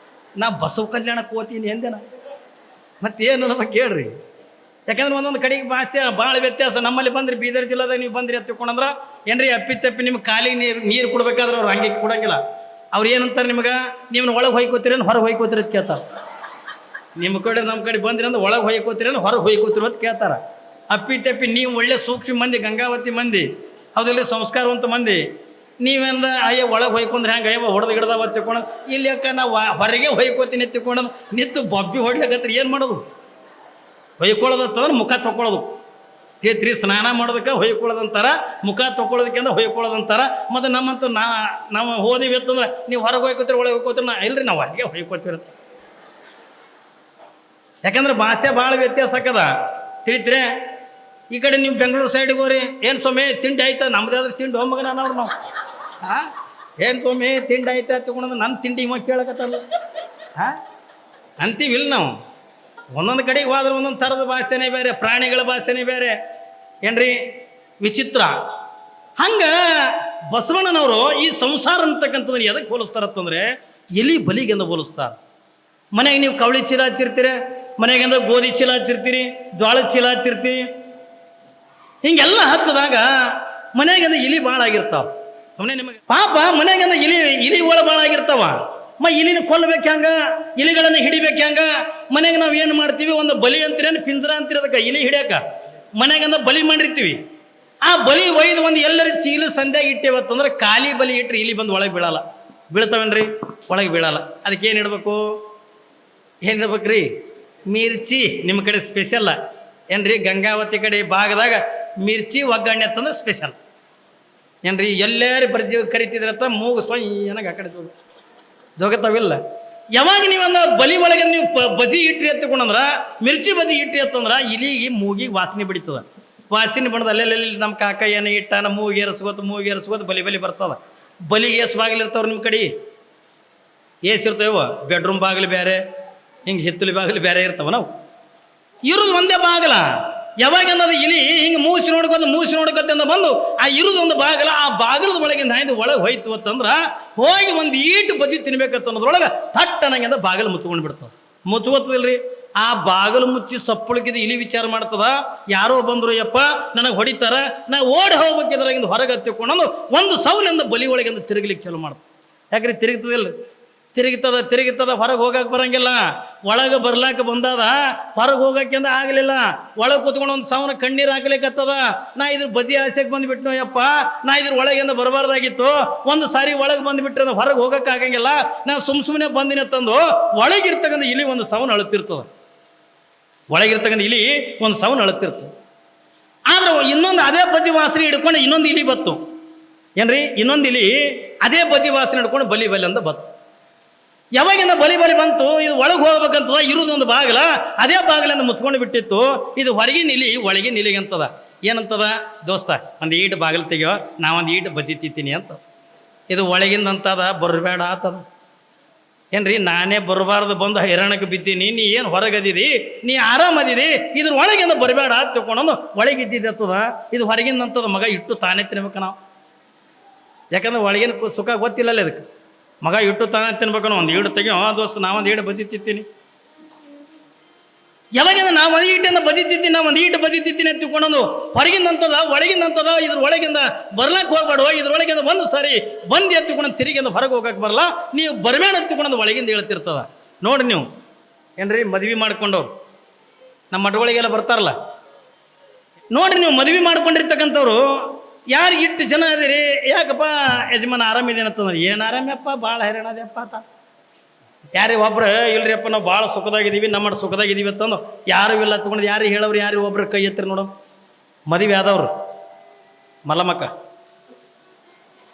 ನಾ ಬಸವ ಕಲ್ಯಾಣ ಕೋತೀನಿ ಎಂದೇನ ಮತ್ತೇನು ನಮಗೆ ಕೇಳ್ರಿ ಯಾಕಂದ್ರೆ ಒಂದೊಂದು ಕಡೆಗೆ ಭಾಷೆ ಭಾಳ ವ್ಯತ್ಯಾಸ ನಮ್ಮಲ್ಲಿ ಬಂದ್ರಿ ಬೀದರ್ ಜಿಲ್ಲಾದಾಗ ನೀವು ಬಂದ್ರಿ ಎತ್ತಿಕೊಂಡ್ರೆ ಏನ್ರಿ ಅಪ್ಪಿ ನಿಮ್ಗೆ ಕಾಲಿಗೆ ನೀರು ಕೊಡ್ಬೇಕಾದ್ರೆ ಅವ್ರು ಹಂಗೆ ಕೊಡಂಗಿಲ್ಲ ಅವ್ರು ಏನಂತಾರೆ ನಿಮ್ಗೆ ನೀವನ್ನ ಒಳಗೆ ಹೊಯ್ಕೋತೀರೇನು ಹೊರಗೆ ಹೊಯ್ಕೋತೀರ ಅಂತ ಕೇಳ್ತಾರೆ ನಿಮ್ಮ ಕಡೆ ನಮ್ಮ ಕಡೆ ಬಂದ್ರಿ ಅಂದ್ರೆ ಒಳಗೆ ಹೊಯ್ಕೋತೀರೇನು ಹೊರಗೆ ಹೊಯ್ಕೋತಿರೋ ಅಂತ ಕೇಳ್ತಾರೆ ಅಪ್ಪಿ ನೀವು ಒಳ್ಳೆ ಸೂಕ್ಷ್ಮ ಮಂದಿ ಗಂಗಾವತಿ ಮಂದಿ ಹೌದಲ್ಲಿ ಸಂಸ್ಕಾರವಂತ ಮಂದಿ ನೀವೆಂದ ಅಯ್ಯ ಒಳಗೆ ಹೊಯ್ಕೊಂಡ್ರೆ ಹೆಂಗೆ ಅಯ್ಯವ ಹೊಡೆದು ಗಿಡದಾವ ತಿಳ್ಕೊಳೋದು ಇಲ್ಲಿ ಯಾಕೆ ನಾವು ಹೊರಗೆ ಹೊಯ್ಕೋತೀನಿ ತಿಳ್ಕೊಳೋದು ನಿಂತು ಬಬ್ಬಿ ಹೊಡ್ಲಿಕ್ಕತ್ರ ಏನು ಮಾಡೋದು ಹೊಯ್ಕೊಳ್ಳೋದಂತಂದ್ರೆ ಮುಖ ತೊಗೊಳೋದು ಕೇತ್ರಿ ಸ್ನಾನ ಮಾಡೋದಕ್ಕೆ ಹೊಯ್ಕೊಳ್ಳೋದಂತಾರ ಮುಖ ತೊಗೊಳೋದಕ್ಕೆ ಅಂದ್ರೆ ಹೊಯ್ಕೊಳ್ಳೋದಂತಾರ ಮತ್ತು ನಮ್ಮಂತೂ ನಾವು ಹೋದಿವಿ ಅಂತಂದ್ರೆ ನೀವು ಹೊರಗೆ ಹೊಯ್ಕೋತೀರಿ ಒಳಗೆ ಹೊಯ್ಕೋತೀರಿ ಇಲ್ರಿ ನಾವು ಹೊರಗೆ ಹೊಯ್ಕೋತೀವಿ ಯಾಕಂದ್ರೆ ಭಾಷೆ ಭಾಳ ವ್ಯತ್ಯಾಸ ಆಕದ ತಿಳಿತೀರಿ ಈ ಕಡೆ ನೀವು ಬೆಂಗಳೂರು ಸೈಡಿಗೆ ಹೋಗ್ರಿ ಏನು ಸ್ವಾಮಿ ತಿಂಡಿ ಆಯ್ತಾ ನಮ್ದಾದ್ರೆ ತಿಂಡಿ ಹೋಮಗನ ನಾವು ಹಾಂ ಏನು ಸ್ವಾಮಿ ತಿಂಡಿ ಆಯ್ತಾ ತಗೊಂಡು ನನ್ನ ತಿಂಡಿ ಇವಾಗ ಕೇಳಕತ್ತಲ್ಲ ಹಾಂ ಅಂತೀವಿಲ್ಲ ನಾವು ಒಂದೊಂದು ಕಡೆಗೆ ಹೋದ್ರೆ ಒಂದೊಂದು ಥರದ ಭಾಷೆನೇ ಬೇರೆ ಪ್ರಾಣಿಗಳ ಭಾಷೆನೇ ಬೇರೆ ಏನ್ರಿ ವಿಚಿತ್ರ ಹಂಗೆ ಬಸವಣ್ಣನವರು ಈ ಸಂಸಾರ ಅಂತಕ್ಕಂಥದ್ದು ಎದಕ್ಕೆ ಹೋಲಿಸ್ತಾರಂತಂದರೆ ಎಲಿ ಬಲಿಗೆಂದು ಹೋಲಿಸ್ತಾರೆ ಮನೆಗೆ ನೀವು ಕವಳಿ ಚೀಲ ಹಚ್ಚಿರ್ತೀರಿ ಮನೆಗೆಂದ ಗೋಧಿ ಚೀಲ ಹಚ್ಚಿರ್ತೀರಿ ಜೋಳದ ಚೀಲ ಹಚ್ಚಿರ್ತೀರಿ ಹಿಂಗೆಲ್ಲ ಹಚ್ಚಿದಾಗ ಮನೆಗೆಂದ ಇಲಿ ಭಾಳ ಆಗಿರ್ತಾವೆ ಸುಮ್ಮನೆ ನಿಮಗೆ ಪಾಪ ಮನೆಗೆಂದ ಇಲಿ ಒಳ ಭಾಳ ಆಗಿರ್ತಾವ ಇಲಿನ ಕೊಲ್ಲಬೇಕು ಹೆಂಗ ಇಲಿಗಳನ್ನು ಹಿಡಿಬೇಕು ಹೆಂಗ ಮನೆಗೆ ನಾವು ಏನು ಮಾಡ್ತೀವಿ ಒಂದು ಬಲಿ ಅಂತೀರೇನು ಪಿಂಜರ ಅಂತೀರಿ ಅದಕ್ಕೆ ಇಲಿ ಹಿಡಿಯಕ ಮನೆಗೆಂದ ಬಲಿ ಮಾಡಿರ್ತೀವಿ ಆ ಬಲಿ ಒಯ್ದು ಒಂದು ಎಲ್ಲರ ಚೀಲ ಸಂಧ್ಯಾಗ ಇಟ್ಟೇವತ್ತಂದ್ರೆ ಖಾಲಿ ಬಲಿ ಇಟ್ಟರೆ ಇಲಿ ಬಂದು ಒಳಗೆ ಬೀಳಲ್ಲ ಬೀಳ್ತಾವೇನ್ರಿ ಒಳಗೆ ಬೀಳಲ್ಲ ಅದಕ್ಕೆ ಏನು ಇಡ್ಬೇಕು ಏನು ಇಡ್ಬೇಕ್ರಿ ಮಿರ್ಚಿ ನಿಮ್ಮ ಕಡೆ ಸ್ಪೆಷಲ್ಲ ಏನ್ರಿ ಗಂಗಾವತಿ ಕಡೆ ಭಾಗದಾಗ ಮಿರ್ಚಿ ಒಗ್ಗರಣೆ ಅಂತಂದ್ರೆ ಸ್ಪೆಷಲ್ ಏನ್ರಿ ಎಲ್ಲರೂ ಬರ್ಜಿ ಕರಿತಿದ್ರಂತ ಮೂಗು ಏನಾಗ ಆ ಕಡೆ ಜೋಗತಾವಿಲ್ಲ ಯಾವಾಗ ನೀವೊಂದು ಬಲಿ ಒಳಗೆ ನೀವು ಬಜಿ ಇಟ್ರಿ ಎತ್ತಕೊಂಡ್ರ ಮಿರ್ಚಿ ಬಜಿ ಇಟ್ರಿ ಅಂತಂದ್ರೆ ಇಲಿಗೆ ಮೂಗಿಗೆ ವಾಸನೆ ಬಿಡಿತದ ವಾಸನೆ ಬಣ್ಣದ ಅಲ್ಲೆಲ್ಲಿ ನಮ್ಮ ಕಾಕ ಏನು ಇಟ್ಟಾನ ಮೂಗೇರಿಸ್ಕೋತ ಬಲಿ ಬರ್ತದ ಬಲಿಗೆ ಏಸು ಬಾಗಿಲಿರ್ತಾವ್ರಿ ನಿಮ್ಮ ಕಡೆ ಏಸಿರ್ತೇವ ಬೆಡ್ರೂಮ್ ಬಾಗಿಲು ಬೇರೆ ಹಿಂಗೆ ಹಿತ್ತಲಿ ಬಾಗಿಲು ಬೇರೆ ಇರ್ತಾವ ನಾವು ಇರೋದು ಒಂದೇ ಬಾಗಿಲ ಯಾವಾಗ ಅನ್ನೋದು ಇಲಿ ಹಿಂಗೆ ಮೂಸಿ ನೋಡ್ಕೊತ ಅಂತ ಬಂದು ಆ ಇರೋದು ಒಂದು ಬಾಗಿಲ ಆ ಬಾಗಿಲದ ಒಳಗಿಂದ ಹಾಯ್ದು ಒಳಗೆ ಹೋಯ್ತು ಅಂತಂದ್ರೆ ಹೋಗಿ ಒಂದು ಈಟು ಬಜಿ ತಿನ್ಬೇಕಂತ ಅನ್ನೋದ್ರೊಳಗೆ ಥಟ್ಟನಂಗಿಂದ ಬಾಗಿಲು ಮುಚ್ಕೊಂಡು ಬಿಡ್ತದೆ ಮುಚ್ಕೋತದಿಲ್ರಿ ಆ ಬಾಗಿಲು ಮುಚ್ಚಿ ಸಪ್ಪಳಿಕಿದ ಇಲಿ ವಿಚಾರ ಮಾಡ್ತದ ಯಾರೋ ಬಂದರು ಯಪ್ಪ ನನಗೆ ಹೊಡಿತಾರ ನಾ ಓಡಿ ಹೋಗ್ಬೇಕಿದ್ರಾಗಿಂದ ಹೊರಗೆ ಹತ್ತಿಕೊಂಡು ಒಂದು ಸೌಲಿಂದ ಬಲಿ ಒಳಗಿಂದ ತಿರುಗಲಿಕ್ಕೆ ಚಾಲು ಮಾಡ್ತದೆ ಯಾಕ್ರಿ ತಿರುಗಿತದ ಹೊರಗೆ ಹೋಗಕ್ಕೆ ಬರಂಗಿಲ್ಲ ಒಳಗೆ ಬರ್ಲಾಕ ಬಂದದ ಹೊರಗೆ ಹೋಗಕ್ಕಿಂದ ಆಗಲಿಲ್ಲ ಒಳಗೆ ಕೂತ್ಕೊಂಡು ಒಂದು ಸಾವನ್ನ ಕಣ್ಣೀರು ಹಾಕ್ಲಿಕ್ಕತ್ತದ ನಾ ಇದ್ರ ಬಜಿ ಆಸೆಗೆ ಬಂದುಬಿಟ್ನೋ ಯಪ್ಪ ನಾ ಇದ್ರ ಒಳಗಿಂದ ಬರಬಾರ್ದಾಗಿತ್ತು ಒಂದು ಸಾರಿ ಒಳಗೆ ಬಂದುಬಿಟ್ರೆ ಹೊರಗೆ ಹೋಗಕ್ಕೆ ಆಗಂಗಿಲ್ಲ ನಾ ಸುಮ್ಮನೆ ಬಂದಿನ ತಂದು ಒಳಗಿರ್ತಕ್ಕಂಥ ಇಲಿ ಒಂದು ಸಾವನ್ನ ಅಳುತ್ತಿರ್ತದೆ ಒಳಗಿರ್ತಕ್ಕಂಥ ಇಲಿ ಒಂದು ಸಾವನ್ನ ಅಳುತ್ತಿರ್ತದೆ ಆದ್ರೆ ಇನ್ನೊಂದು ಅದೇ ಬಜಿ ವಾಸನೆ ಹಿಡ್ಕೊಂಡು ಇನ್ನೊಂದು ಇಲಿ ಬತ್ತು ಏನ್ರಿ ಇನ್ನೊಂದು ಇಲಿ ಅದೇ ಬಜಿ ವಾಸನೆ ಹಿಡ್ಕೊಂಡು ಬಲಿ ಅಂತ ಬತ್ತು ಯಾವಾಗಿಂದ ಬಲಿ ಬಂತು ಇದು ಒಳಗೆ ಹೋಗ್ಬೇಕಂತದ ಇರುವುದೊಂದು ಬಾಗಿಲ ಅದೇ ಬಾಗಿಲಿಂದ ಮುಚ್ಕೊಂಡು ಬಿಟ್ಟಿತ್ತು ಇದು ಹೊರಗಿನ ಇಲಿ ಒಳಗಿನ ಇಲಿಗೆ ಅಂತದ ಏನಂತದ ದೋಸ್ತ ಒಂದು ಈಟು ಬಾಗಿಲು ತೆಗಿಯೋ ನಾವೊಂದು ಈಟು ಬಜಿ ತಿಂತೀನಿ ಅಂತ ಇದು ಒಳಗಿಂದ ಅಂತದ ಬರಬೇಡ ಆತದ ಏನ್ರಿ ನಾನೇ ಬರಬಾರ್ದು ಬಂದು ಹೈರಾಣಕ್ಕೆ ಬಿದ್ದೀನಿ ನೀ ಏನು ಹೊರಗದಿದಿ ನೀ ಆರಾಮದಿದಿ ಇದ್ರ ಒಳಗಿಂದ ಬರಬೇಡ ಅಂತ ತಿಳ್ಕೊಂಡು ಒಳಗಿದ್ದಿದ್ದು ಅಂತದ ಇದು ಹೊರಗಿಂದ ಅಂತದ ಮಗ ಇಟ್ಟು ತಾನೇ ತಿನ್ಬೇಕು ನಾವು ಯಾಕಂದ್ರೆ ಒಳಗಿನ ಸುಖ ಗೊತ್ತಿಲ್ಲಲ್ಲ ಅದಕ್ಕೆ ಮಗ ಇಟ್ಟು ತಾನೇ ತಿನ್ಬೇಕು ಒಂದು ಈಡು ತೆಗಿಯೋ ದೋಸ್ತ ನಾವೊಂದು ಈಡು ಬಜಿ ತಿಂತೀನಿ ಯಾವಾಗಿಂದ ನಾವು ಒಂದು ಈಟಿಂದ ಬಜಿ ತಿಂತೀನಿ ನಾವು ಒಂದು ಈಟು ಬಜಿ ತಿಂತೀನಿ ಅಂತ ತಿಳ್ಕೊಂಡು ಹೊರಗಿಂದಂತದ ಒಳಗಿಂದಂತದ ಇದ್ರ ಒಳಗಿಂದ ಬರ್ಲಾಕ್ ಹೋಗ್ಬೇಡುವ ಇದ್ರೊಳಗಿಂದ ಒಂದು ಸಾರಿ ಬಂದು ಎತ್ತಿಕೊಂಡು ತಿರುಗಿಂದ ಹೊರಗೆ ಹೋಗಕ್ಕೆ ಬರಲ್ಲ ನೀವು ಬರಬೇಡ ಎತ್ತಿಕೊಂಡು ಒಳಗಿಂದ ಹೇಳ್ತಿರ್ತದ ನೋಡಿ ನೀವು ಏನ್ರಿ ಮದ್ವೆ ಮಾಡ್ಕೊಂಡವ್ರು ನಮ್ಮ ಮಠಗಳಿಗೆಲ್ಲ ಬರ್ತಾರಲ್ಲ ನೋಡ್ರಿ ನೀವು ಮದ್ವೆ ಮಾಡ್ಕೊಂಡಿರ್ತಕ್ಕಂಥವ್ರು ಯಾರು ಇಟ್ಟು ಜನ ಅದಿರಿ ಯಾಕಪ್ಪ ಯಜಮಾನ ಆರಾಮಿದೇನೆ ಅಂತಂದ್ರೆ ಏನು ಆರಾಮ್ಯಪ್ಪ ಭಾಳ ಹೈರಾಣ ಅದೇಪ್ಪ ಅಂತ ಯಾರೇ ಒಬ್ರು ಇಲ್ರಿ ಅಪ್ಪ ನಾವು ಭಾಳ ಸುಖದಾಗಿದ್ದೀವಿ ನಮ್ಮ ಸುಖದಾಗಿದ್ದೀವಿ ಅಂತಂದು ಯಾರು ಇಲ್ಲ ತಗೊಂಡು ಯಾರು ಹೇಳೋರು ಯಾರು ಒಬ್ರು ಕೈ ಎತ್ತಿರಿ ನೋಡು ಮದುವೆ ಆದವ್ರು ಮಲ್ಲಮ್ಮಕ್ಕ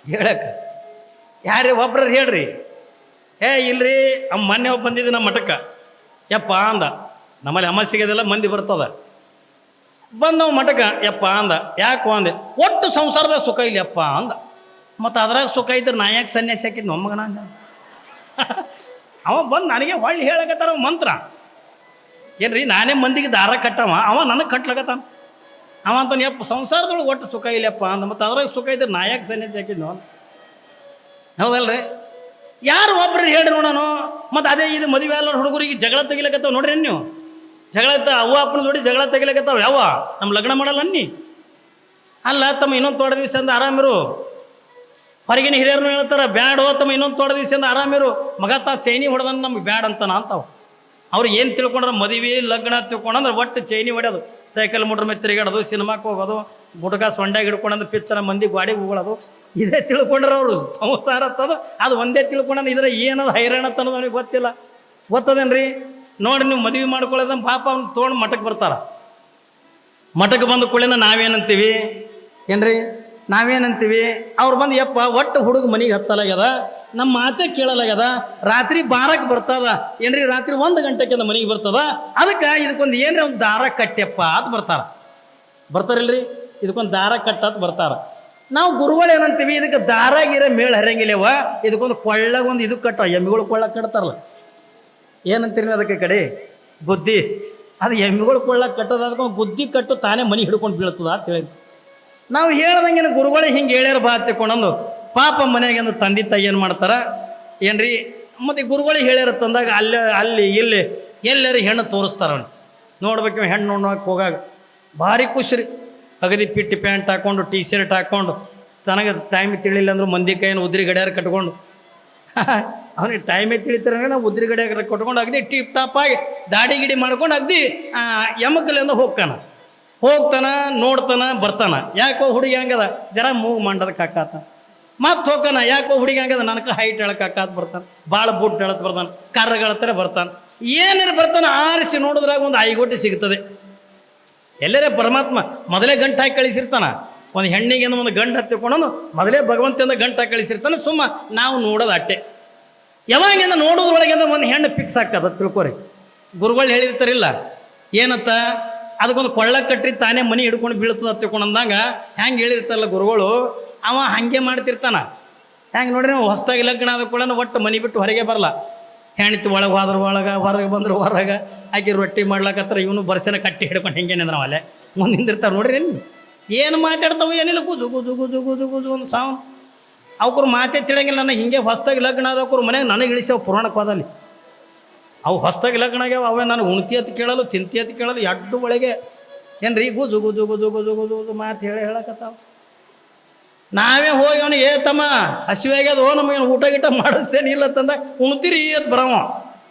ಹೇಳಕ್ಕೆ ಯಾರೇ ಒಬ್ರು ಹೇಳ್ರಿ ಇಲ್ರಿ ಮೊನ್ನೆ ಒಬ್ಬ ಬಂದಿದ್ದು ನಮ್ಮ ಮಠಕ್ಕೆ ಯಪ್ಪ ಅಂದ ನಮ್ಮಲ್ಲಿ ಅಮಾಸಿಗೆದೆಲ್ಲ ಮಂದಿ ಬರ್ತದ ಬಂದು ನಾವು ಮಠಕ್ಕೆ ಯಪ್ಪ ಅಂದ ಯಾಕೋ ಅಂದೆ ಒಟ್ಟು ಸಂಸಾರದಾಗ ಸುಖ ಇಲ್ಲ ಯಪ್ಪ ಅಂದ ಮತ್ತು ಅದ್ರಾಗ ಸುಖ ಇದ್ರೆ ನಾ ಯಾಕೆ ಸನ್ಯಾಸಿ ಹಾಕಿದ್ದು ನಮ್ಮಗನ ಅಂದ ಅವ ಬಂದು ನನಗೆ ಹೊಳ್ಳಿ ಹೇಳಕತ್ತಾರ ಮಂತ್ರ ಏನ್ರಿ ನಾನೇ ಮಂದಿಗೆ ದಾರ ಕಟ್ಟವ ಅವ ನನಗೆ ಕಟ್ಲಕತ್ತಾನ ಅವ ಅಂತಾನೆ ಯಪ್ಪ ಸಂಸಾರದೊಳಗೆ ಒಟ್ಟು ಸುಖ ಇಲ್ಲಪ್ಪ ಅಂದ ಮತ್ತು ಅದ್ರಾಗ ಸುಖ ಇದ್ರೆ ನಾ ಯಾಕೆ ಸನ್ಯಾಸಿ ಹಾಕಿದ್ನು ಹೌದಲ್ರಿ ಯಾರು ಒಬ್ರು ಹೇಳ್ರಿ ನೋಡೋಣ ಮತ್ತು ಅದೇ ಇದು ಮದುವೆ ಎಲ್ಲ ಹುಡುಗರಿಗೆ ಜಗಳ ತೆಗಿಲಕತ್ತಾವ ನೋಡ್ರಿ ನೀವು ಜಗಳ ಅವ್ವ ಅಪ್ಪನ ಜೋಡಿ ಜಗಳ ತೆಗಿಲಕತ್ತಾವ ಯಾವ ನಮ್ಮ ಲಗ್ನ ಮಾಡಲ್ಲ ಅನ್ನಿ ಅಲ್ಲ ತಮ್ಮ ಇನ್ನೊಂದು ತೋಟ ದಿವಸ ಅಂದ ಆರಾಮಿರು ಹೊರಗಿನ ಹಿರಿಯರನ್ನು ಹೇಳ್ತಾರೆ ಬ್ಯಾಡೋ ತಮ್ಮ ಇನ್ನೊಂದು ತೋಟ ದಿವಸ ಅಂದ ಆರಾಮಿರು ಮಗ ಚೈನಿ ಹೊಡೆದನ್ನು ನಮ್ಗೆ ಬ್ಯಾಡ್ ಅಂತಾನ ಅಂತಾವ ಅವ್ರು ಏನು ತಿಳ್ಕೊಂಡ್ರೆ ಮದುವೆ ಲಗ್ನ ತಿಳ್ಕೊಂಡ್ರೆ ಒಟ್ಟು ಚೈನಿ ಹೊಡೆಯೋದು ಸೈಕಲ್ ಮೋಟ್ರ್ ಮೇಲೆ ತಿರುಗಾಡೋದು ಸಿನಿಮಾಕ್ಕೆ ಹೋಗೋದು ಗುಟ್ಕ ಸೊಂಡ್ಯಾಗ ಹಿಡ್ಕೊಂಡ್ರೆ ಪಿಚ್ಚರ ಮಂದಿ ಗಾಡಿಗೆ ಹೋಗೋದು ಇದೇ ತಿಳ್ಕೊಂಡ್ರೆ ಅವರು ಸಂಸಾರ ಅಂತದ ಅದು ಒಂದೇ ತಿಳ್ಕೊಂಡ ಇದ್ರೆ ಏನದು ಹೈರಾಣ ಅನ್ನೋದು ಅವ್ನಿಗೆ ಗೊತ್ತಿಲ್ಲ. ಗೊತ್ತದೇನ್ರಿ? ನೋಡಿ ನೀವು ಮದುವೆ ಮಾಡ್ಕೊಳ್ಳೋದ ಪಾಪ ಅವ್ನು ತೊಗೊಂಡು ಮಠಕ್ಕೆ ಬರ್ತಾರ. ಮಠಕ್ಕೆ ಬಂದ ಕೂಡಲೇ ನಾವೇನಂತೀವಿ ಏನ್ರಿ? ನಾವೇನಂತೀವಿ? ಅವ್ರು ಬಂದು ಯಪ್ಪ ಒಟ್ಟು ಹುಡುಗ ಮನೆಗೆ ಹತ್ತಲಾಗ್ಯದ, ನಮ್ಮ ಮಾತೇ ಕೇಳಲಾಗ್ಯದ, ರಾತ್ರಿ ಬಾರಕ್ಕೆ ಬರ್ತದ ಏನ್ರಿ, ರಾತ್ರಿ 1 ಗಂಟೆಗಿಂತ ಮನೆಗೆ ಬರ್ತದ, ಅದಕ್ಕೆ ಇದಕ್ಕೊಂದು ಏನ್ರಿ ಒಂದು ದಾರ ಕಟ್ಟ್ಯಪ್ಪ ಅಂತ ಬರ್ತಾರಿಲ್ರಿ, ಇದಕ್ಕೊಂದು ದಾರ ಕಟ್ಟತ್ ಬರ್ತಾರ. ನಾವು ಗುರುಗಳು ಏನಂತೀವಿ? ಇದಕ್ಕೆ ದಾರಾಗಿರೋ ಮೇಳ ಹರಿಯಂಗಿಲ್ಲವ, ಇದಕ್ಕೊಂದು ಕೊಳ್ಳಾಗ ಒಂದು ಇದು ಕಟ್ಟ, ಎಮ್ಮಿಗಳು ಕೊಳ್ಳ ಕಟ್ತಾರಲ್ಲ, ಏನಂತೀರಿ ಅದಕ್ಕೆ ಕಡೆ ಬುದ್ಧಿ. ಅದು ಎಮ್ಮಿಗಳು ಕೊಳ್ಳ ಕಟ್ಟೋದು, ಅದಕ್ಕೊಂದು ಬುದ್ಧಿ ಕಟ್ಟು ತಾನೇ ಮನೆ ಹಿಡ್ಕೊಂಡು ಬೀಳ್ತದ ಅಂತ ಹೇಳಿ ನಾವು ಹೇಳ್ದಂಗೆ ಗುರುಗಳು ಹಿಂಗೆ ಹೇಳ್ಯಾರ ಬಾ ತಿಳ್ಕೊಂಡು ಪಾಪ ಮನೆಯಾಗ ತಂದೆ ತಾಯಿ ಏನು ಮಾಡ್ತಾರ ಏನ್ರಿ? ಮತ್ತು ಗುರುಗಳಿಗೆ ಹೇಳ್ಯಾರ ತಂದಾಗ ಅಲ್ಲಿ ಇಲ್ಲಿ ಎಲ್ಲರೂ ಹೆಣ್ಣು ತೋರಿಸ್ತಾರ. ಅವನು ನೋಡ್ಬೇಕು, ಹೆಣ್ಣು ನೋಡೋಕೆ ಹೋಗಾಗ ಭಾರಿ ಖುಷಿ ರೀ. ಅಗದಿ ಪಿಟ್ಟಿ ಪ್ಯಾಂಟ್ ಹಾಕ್ಕೊಂಡು ಟೀ ಶರ್ಟ್ ಹಾಕ್ಕೊಂಡು ತನಗೆ ಟೈಮ್ ತಿಳಿಲ್ಲ ಅಂದ್ರೆ ಮಂದಿ ಕೈಯನ್ನು ಉದ್ರಿ ಗಡಿಯಾರ ಕಟ್ಕೊಂಡು ಅವನಿಗೆ ಟೈಮೇ ತಿಳಿತಾರೆ ನಾವು ಉದ್ರಿ ಗಡಿಯಾರ ಕಟ್ಕೊಂಡು ಅಗದಿ ಟಿಪ್ ಟಾಪ್ ಆಗಿ ದಾಡಿ ಗಿಡಿ ಮಾಡ್ಕೊಂಡು ಅಗದಿ ಎಮಕಲಿಂದ ಹೋಗ್ತಾನ ನೋಡ್ತಾನ ಬರ್ತಾನ. ಯಾಕೋ ಹುಡುಗಿ ಹಂಗದ ಜರ ಮೂಗು ಮಂಡದಕ್ಕೆ ಹಾಕಾತ, ಮತ್ತೆ ಹೋಗ್ತಾನ. ಯಾಕೋ ಹುಡುಗಿ ಹಂಗದ ನನಗೆ ಹೈಟ್ ಹೇಳಕ್ಕೆ ಹಾಕಾತ ಬರ್ತಾನೆ, ಭಾಳ ಬುಟ್ಟು ಹೇಳತ್ ಬರ್ತಾನೆ, ಕರ್ರಗಳತ್ತರ ಬರ್ತಾನೆ. ಏನೇನು ಬರ್ತಾನೆ ಆರಿಸಿ ನೋಡಿದ್ರಾಗ ಒಂದು ಐಗೋಟಿ ಸಿಗ್ತದೆ. ಎಲ್ಲರೇ ಪರಮಾತ್ಮ ಮೊದಲೇ ಗಂಟು ಹಾಕಿ ಕಳಿಸಿರ್ತಾನ. ಒಂದು ಹೆಣ್ಣಿಗೆ ಒಂದು ಗಂಟು ಹತ್ತಿಕೊಂಡು ಮೊದಲೇ ಭಗವಂತನಿಂದ ಗಂಟು ಹಾಕಿ ಕಳಿಸಿರ್ತಾನೆ. ಸುಮ್ಮ ನಾವು ನೋಡೋದು ಅಟ್ಟೆ. ಯಾವಾಗಿಂದ ನೋಡೋದ್ರೊಳಗಿಂದ ಒಂದು ಹೆಣ್ಣು ಫಿಕ್ಸ್ ಹಾಕದ ತಿಳ್ಕೊರಿ. ಗುರುಗಳು ಹೇಳಿರ್ತಾರಿಲ್ಲ ಏನತ್ತ, ಅದಕ್ಕೊಂದು ಕೊಳ್ಳ ಕಟ್ಟಿ ತಾನೇ ಮನೆ ಹಿಡ್ಕೊಂಡು ಬೀಳ್ತದ ತಿಳ್ಕೊಂಡಂದಾಗ ಹೆಂಗೆ ಹೇಳಿರ್ತಾರಲ್ಲ ಗುರುಗಳು, ಅವ ಹಾಗೆ ಮಾಡ್ತಿರ್ತಾನ. ಹೆಂಗೆ ನೋಡ್ರಿ, ನಾವು ಹೊಸದಾಗಿ ಲಗ್ನ ಆದ ಕೂಡ ಒಟ್ಟು ಮನೆ ಬಿಟ್ಟು ಹೊರಗೆ ಬರಲ್ಲ. ಹೆಣ್ತಿ ಒಳಗೆ ಹೋದ್ರ ಒಳಗೆ, ಹೊರಗೆ ಬಂದ್ರೆ ಹೊರಗೆ, ಆಕೆ ರೊಟ್ಟಿ ಮಾಡ್ಲಾಕತ್ರ ಇವನು ಬರ್ಸನ ಕಟ್ಟಿ ಹಿಡ್ಕೊಂಡು ಹೆಂಗೆ ನಿಂದ್ರ ಅಲ್ಲೇ ಮುಂದೆ ನಿಂದಿರ್ತಾರೆ. ನೋಡ್ರಿ ಏನು ಮಾತಾಡ್ತಾವೆ ಏನಿಲ್ಲ, ಗುಜು ಗುಜು ಗುಜು ಗುಜು ಗುಜು ಒಂದು ಸಾವು. ಅವ್ರು ಮಾತೇ ತಿಳಂಗಿಲ್ಲ. ನನಗೆ ಹಿಂಗೆ ಹೊಸದಾಗಿ ಲಗ್ನ ಆದವ್ರು ಮನೆಗೆ ನನಗೆ ಇಳಿಸ್ಯಾವ ಪುರಾಣಕ್ಕೆ ಹೋದಲ್ಲಿ. ಅವು ಹೊಸದಾಗಿ ಲಗ್ನ ಆಗ್ಯಾವ, ಅವೇ ನನಗೆ ಉಣ್ತಿ ಅಂತ ಕೇಳಲು ತಿಂತಿ ಅಂತ ಕೇಳಲು ಎಡ್ಡು ಒಳಗೆ ಏನ್ರಿ ಗುಜು ಗುಜು ಗುಜು ಗುಜು ಗುಜು ಗುಜು ಮಾತು ಹೇಳಕತ್ತಾವ. ನಾವೇ ಹೋಗಿ ಅವನಿಗೆ ತಮ್ಮ ಹಸಿವಾಗ್ಯದ ನಮಗೆ ಊಟ ಗೀಟ ಮಾಡಿಸ್ತೇನೆ ಇಲ್ಲ ತಂದ ಉಣ್ತೀರಿ ಅಂತ ಬರವ.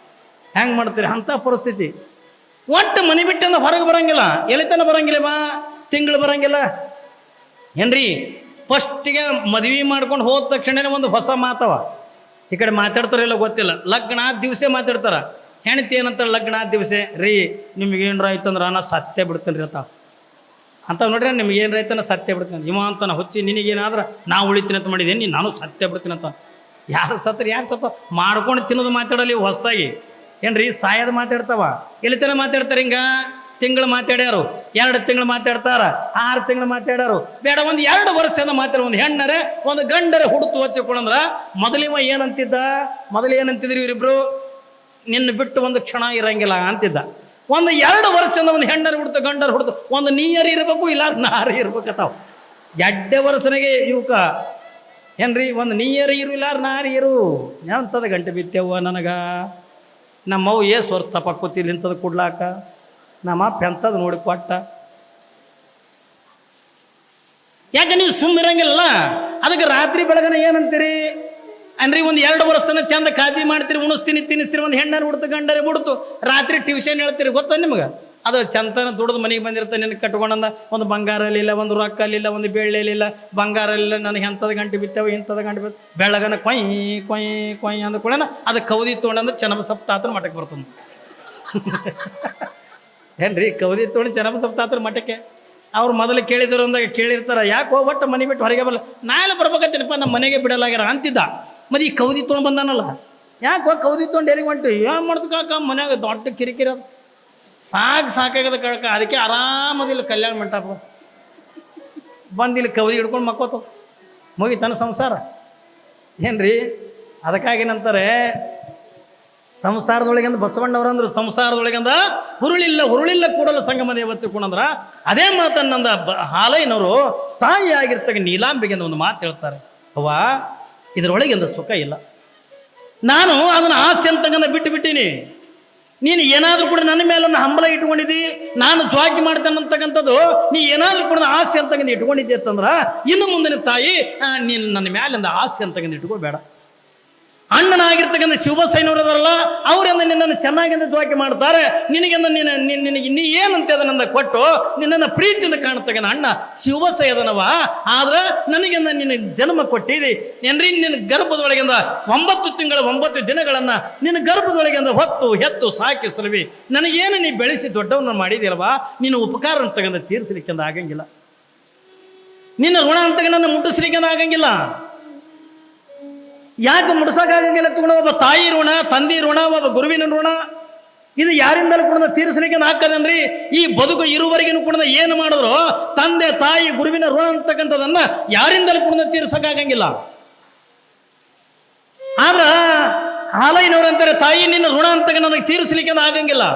ಹೆಂಗೆ ಮಾಡ್ತೀರಿ ಅಂಥ ಪರಿಸ್ಥಿತಿ. ಒಟ್ಟು ಮನೆ ಬಿಟ್ಟಿಂದ ಹೊರಗೆ ಬರಂಗಿಲ್ಲ, ಎಲ್ಲಿತನ ಬರಂಗಿಲ್ಲ, ತಿಂಗಳು ಬರಂಗಿಲ್ಲ ಏನ್ರಿ. ಫಸ್ಟಿಗೆ ಮದುವೆ ಮಾಡ್ಕೊಂಡು ಹೋದ ತಕ್ಷಣ ಒಂದು ಹೊಸ ಮಾತವ. ಈ ಕಡೆ ಮಾತಾಡ್ತಾರಿಲ್ಲ ಗೊತ್ತಿಲ್ಲ, ಲಗ್ನ ಆದ ದಿವಸ ಮಾತಾಡ್ತಾರ. ಹೆಣ್ತಿ ಏನಂತಾರೆ ಲಗ್ನ ಆದ ದಿವಸ, ರೀ ನಿಮ್ಗೇನ್ರ ಆಯ್ತಂದ್ರೆ ನಾ ಸತ್ಯ ಬಿಡ್ತೇನೆ ರೀ ಅಂತ ನೋಡ್ರಿ. ನಿಮ್ಗೇನು ರೈತನ ಸತ್ಯ ಬಿಡ್ತೀನಿ ಇವ ಅಂತ ನಾ ಹುಚ್ಚಿ, ನಿನಗೇನಾದ್ರೆ ನಾ ಉಳಿತೀನಿ ಅಂತ ಮಾಡಿದ್ದೀನಿ, ನಾನು ಸತ್ಯ ಬಿಡ್ತೀನಿ ಅಂತ. ಯಾರು ಸತ್ರಿ ಯಾರು ಸತ್ತ ಮಾಡ್ಕೊಂಡು ತಿನ್ನೋದು ಮಾತಾಡಲಿ ಹೊಸದಾಗಿ ಏನ್ರಿ, ಸಾಯದ ಮಾತಾಡ್ತಾವ. ಎಲ್ಲಿತನ ಮಾತಾಡ್ತಾರೆ ಹಿಂಗ? ತಿಂಗಳು ಮಾತಾಡ್ಯಾರು, 2 ತಿಂಗಳು ಮಾತಾಡ್ತಾರ, 6 ತಿಂಗಳು ಮಾತಾಡ್ಯಾರು, ಬೇಡ ಒಂದು 2 ವರ್ಷದಿಂದ ಮಾತಾಡ. ಒಂದು ಹೆಣ್ಣರೆ ಒಂದು ಗಂಡರೆ ಹುಡುತು ಹೊತ್ತಿಕೊಂಡ್ರ ಮೊದಲಿವ ಏನಂತಿದ್ರಿ ಇವರಿಬ್ರು, ನಿನ್ನ ಬಿಟ್ಟು ಒಂದು ಕ್ಷಣ ಇರಂಗಿಲ್ಲ ಅಂತಿದ್ದ. ಒಂದು 2 ವರ್ಷದಿಂದ ಒಂದು ಹೆಣ್ಣರು ಹುಡ್ತು ಗಂಡರು ಹುಡ್ತು, ಒಂದು ನೀರು ಇರಬೇಕು ಇಲ್ಲ ನಾರು ಇರ್ಬೇಕತ್ತಾವ. 2 ವರ್ಷನಿಗೆ ಇವಕ್ಕ ಏನ್ರಿ, ಒಂದು ನೀರು ಇರು ಇಲ್ಲ ನಾರು ಇರು ಎಂಥದ ಗಂಟೆ ಬಿತ್ತೇವ ನನಗೆ. ನಮ್ಮವು ಹೊರ ತಪಕ್ಕೋತಿಲ್ಲ ಇಂಥದ್ದು ಕೊಡ್ಲಾಕ, ನಮ್ಮ ಅಪ್ಪ ಎಂಥದ್ದು ನೋಡಿ ಕೊಟ್ಟ. ಯಾಕೆ ನೀವು ಸುಮ್ಮಿರಂಗಿಲ್ಲ? ಅದಕ್ಕೆ ರಾತ್ರಿ ಬೆಳಗನ ಏನಂತೀರಿ ಅನ್ರಿ, ಒಂದು 2 ವರ್ಷ ತನಕ ಚಂದ ಕಾಜಿ ಮಾಡ್ತೀರಿ, ಉಣಿಸ್ತೀನಿ ತಿನ್ನಿಸ್ತೀರಿ, ಒಂದು ಹೆಣ್ಣರು ಹುಡ್ತು ಗಂಡರೆ ಬಿಡ್ತು, ರಾತ್ರಿ ಟ್ಯೂಷನ್ ಹೇಳ್ತೀರಿ. ಗೊತ್ತಾ ನಿಮ್ಗೆ? ಅದು ಚಂತನ ದುಡ್ದು ಮನೆಗೆ ಬಂದಿರ್ತಾನೆ, ನಿನಗೆ ಕಟ್ಕೊಂಡಂದ ಒಂದು ಬಂಗಾರಲ್ಲಿಲ್ಲ, ಒಂದು ರೊಕ್ಕಲ್ಲಿಲ್ಲ, ಒಂದು ಬೆಳ್ಳಿಲಿಲ್ಲ, ಬಂಗಾರಲ್ಲಿಲ್ಲ, ನನಗೆ ಎಂಥದ್ದು ಗಂಟೆ ಬಿತ್ತೇವೆ ಇಂಥದ್ದು ಗಂಟೆ ಬಿತ್ತು. ಬೆಳಗನ ಕೊಯ್ ಕೊಯ್ ಕೊಯ್ ಅಂದ ಕೂಡ ಅದು ಕೌದಿ ತೊಗೊಂಡಂದ್ರೆ ಚೆನ್ನಮ್ಮ ಸಪ್ತಾತ್ರ ಮಠಕ್ಕೆ ಬರ್ತದೆ. ಏನ್ರಿ, ಕೌದಿ ತೊಗೊಂಡು ಚೆನ್ನಮ್ಮ ಸಪ್ತಾತ್ರ ಮಠಕ್ಕೆ ಅವ್ರು ಮೊದಲು ಕೇಳಿದ್ರು ಅಂದಾಗ ಕೇಳಿರ್ತಾರ, ಯಾಕೆ ಹೋಗ್ಬಟ್ಟು ಮನೆ ಬಿಟ್ಟು ಹೊರಗೆ ಬರಲ್ಲ, ನಾಳೆ ಬರ್ಬೇಕಂತೀನಪ್ಪ ನಮ್ಮ ಮನೆಗೆ ಬಿಡಲಾಗ್ಯಾರ ಅಂತಿದ್ದ. ಮತ್ತು ಈ ಕೌದಿ ತೊಗೊಂಡು ಬಂದಾನಲ್ಲ, ಯಾಕೆ ಹೋಗಿ ಕೌದಿ ತೊಗೊಂಡು ಎಲ್ಲಿಗೆ ಹೊಂಟು ಏನು ಮಾಡ್ದು ಕಾಕ, ಮನ್ಯಾಗ ದೊಡ್ಡ ಕಿರಿಕಿರಿ ಅದು ಸಾಕಾಗದ ಕಳ್ಕ. ಅದಕ್ಕೆ ಆರಾಮದಿಲ್ಲ ಕಲ್ಯಾಣ ಮಂಟಪ ಬಂದಿಲ್ಲ ಕೌದಿ ಹಿಡ್ಕೊಂಡು ಮಕ್ಕೋತ ಮುಗಿತಾನ ಸಂಸಾರ ಏನ್ರಿ. ಅದಕ್ಕಾಗಿನಂತಾರೆ ಸಂಸಾರದೊಳಗಿಂದ ಬಸವಣ್ಣವರಂದ್ರೆ ಸಂಸಾರದೊಳಗಿಂದ ಹುರುಳಿಲ್ಲ ಕೂಡಲ ಸಂಗಮ ದೇವತೆ ಕುಣಂದ್ರ ಅದೇ ಮಾತನ್ನಂದ ಹಾಲೈನವರು ತಾಯಿಯಾಗಿರ್ತಕ್ಕ ನೀಲಾಂಬಿಗೆಂದ ಒಂದು ಮಾತು ಹೇಳ್ತಾರೆ, ಅವ್ವ ಇದರೊಳಗಿಂದ ಸುಖ ಇಲ್ಲ, ನಾನು ಅದನ್ನು ಆಸೆ ಅಂತಂಗಂದ ಬಿಟ್ಟಿನಿ. ನೀನು ಏನಾದರೂ ಕೂಡ ನನ್ನ ಮೇಲೆ ಒಂದು ಹಂಬಲ ಇಟ್ಕೊಂಡಿದ್ದಿ, ನಾನು ಜ್ವಾಕಿ ಮಾಡ್ತೇನೆ ಅಂತಕ್ಕಂಥದ್ದು ನೀ ಏನಾದರೂ ಕೂಡ ಆಸೆ ಅಂತಂಗಂದು ಇಟ್ಕೊಂಡಿದ್ದೆ ಅಂತಂದ್ರೆ ಇನ್ನು ಮುಂದಿನ ತಾಯಿ ನೀನು ನನ್ನ ಮೇಲೆ ಒಂದು ಆಸೆ ಅಂತಂಗಂದು ಇಟ್ಕೋಬೇಡ. ಅಣ್ಣನಾಗಿರ್ತಕ್ಕಂಥ ಶಿವಬಸಯ್ಯನವರದಾರಲ್ಲ ಅವರಿಂದ ನಿನ್ನನ್ನು ಚೆನ್ನಾಗಿಂದ ದ್ವಾಕೆ ಮಾಡ್ತಾರೆ. ನಿನಗೆಂದ ನಿನಗೆ ನೀ ಏನಂತ ಅದನ್ನ ಕೊಟ್ಟು ನಿನ್ನನ್ನು ಪ್ರೀತಿಯಿಂದ ಕಾಣತಕ್ಕಂಥ ಅಣ್ಣ ಶಿವಬಸಯ್ಯದನವ. ಆದ್ರೆ ನನಗೆಂದ ನಿನ್ನ ಜನ್ಮ ಕೊಟ್ಟಿದಿ ಏನ್ರಿ, ನಿನ್ನ ಗರ್ಭದೊಳಗಿಂದ 9 ತಿಂಗಳ 9 ದಿನಗಳನ್ನ ನಿನ್ನ ಗರ್ಭದೊಳಗಿಂದ ಹೊತ್ತು ಹೆತ್ತು ಸಾಕಿ ಸಲವಿ ನನಗೇನು ನೀ ಬೆಳೆಸಿ ದೊಡ್ಡವನ್ನ ಮಾಡಿದಿಲ್ವಾ, ನಿನ್ನ ಉಪಕಾರ ಅಂತಕ್ಕಂಥ ತೀರಿಸಲಿಕ್ಕೆಂದ ಆಗಂಗಿಲ್ಲ, ನಿನ್ನ ಋಣ ಅಂತಕ್ಕಂಥ ಮುಟ್ಟಿಸ್ಲಿಕ್ಕೆಂದ ಆಗಂಗಿಲ್ಲ. ಯಾಕೆ ಮುಡ್ಸಕ್ಕಾಗಂಗಿಲ್ಲ ತಗೊಂಡ ಒಬ್ಬ ತಾಯಿ ಋಣ, ತಂದೆ ಋಣ, ಒಬ್ಬ ಗುರುವಿನ ಋಣ ಇದು ಯಾರಿಂದಲೂ ಕೂಡ ತೀರಿಸಲಿಕ್ಕೆ ಹಾಕದನ್ರಿ. ಈ ಬದುಕು ಇರುವವರೆಗೂ ಕೂಡ ಏನು ಮಾಡಿದ್ರು ತಂದೆ ತಾಯಿ ಗುರುವಿನ ಋಣ ಅಂತಕ್ಕಂಥದನ್ನ ಯಾರಿಂದಲೂ ಕೂಡ ತೀರಿಸಕ್ಕಾಗಂಗಿಲ್ಲ. ಆದ್ರ ಹಾಲಯ್ಯನವ್ರಂತಾರೆ ತಾಯಿ ನಿನ್ನ ಋಣ ಅಂತಕ್ಕ ನನಗೆ ತೀರಿಸಲಿಕ್ಕೆ ಆಗಂಗಿಲ್ಲ.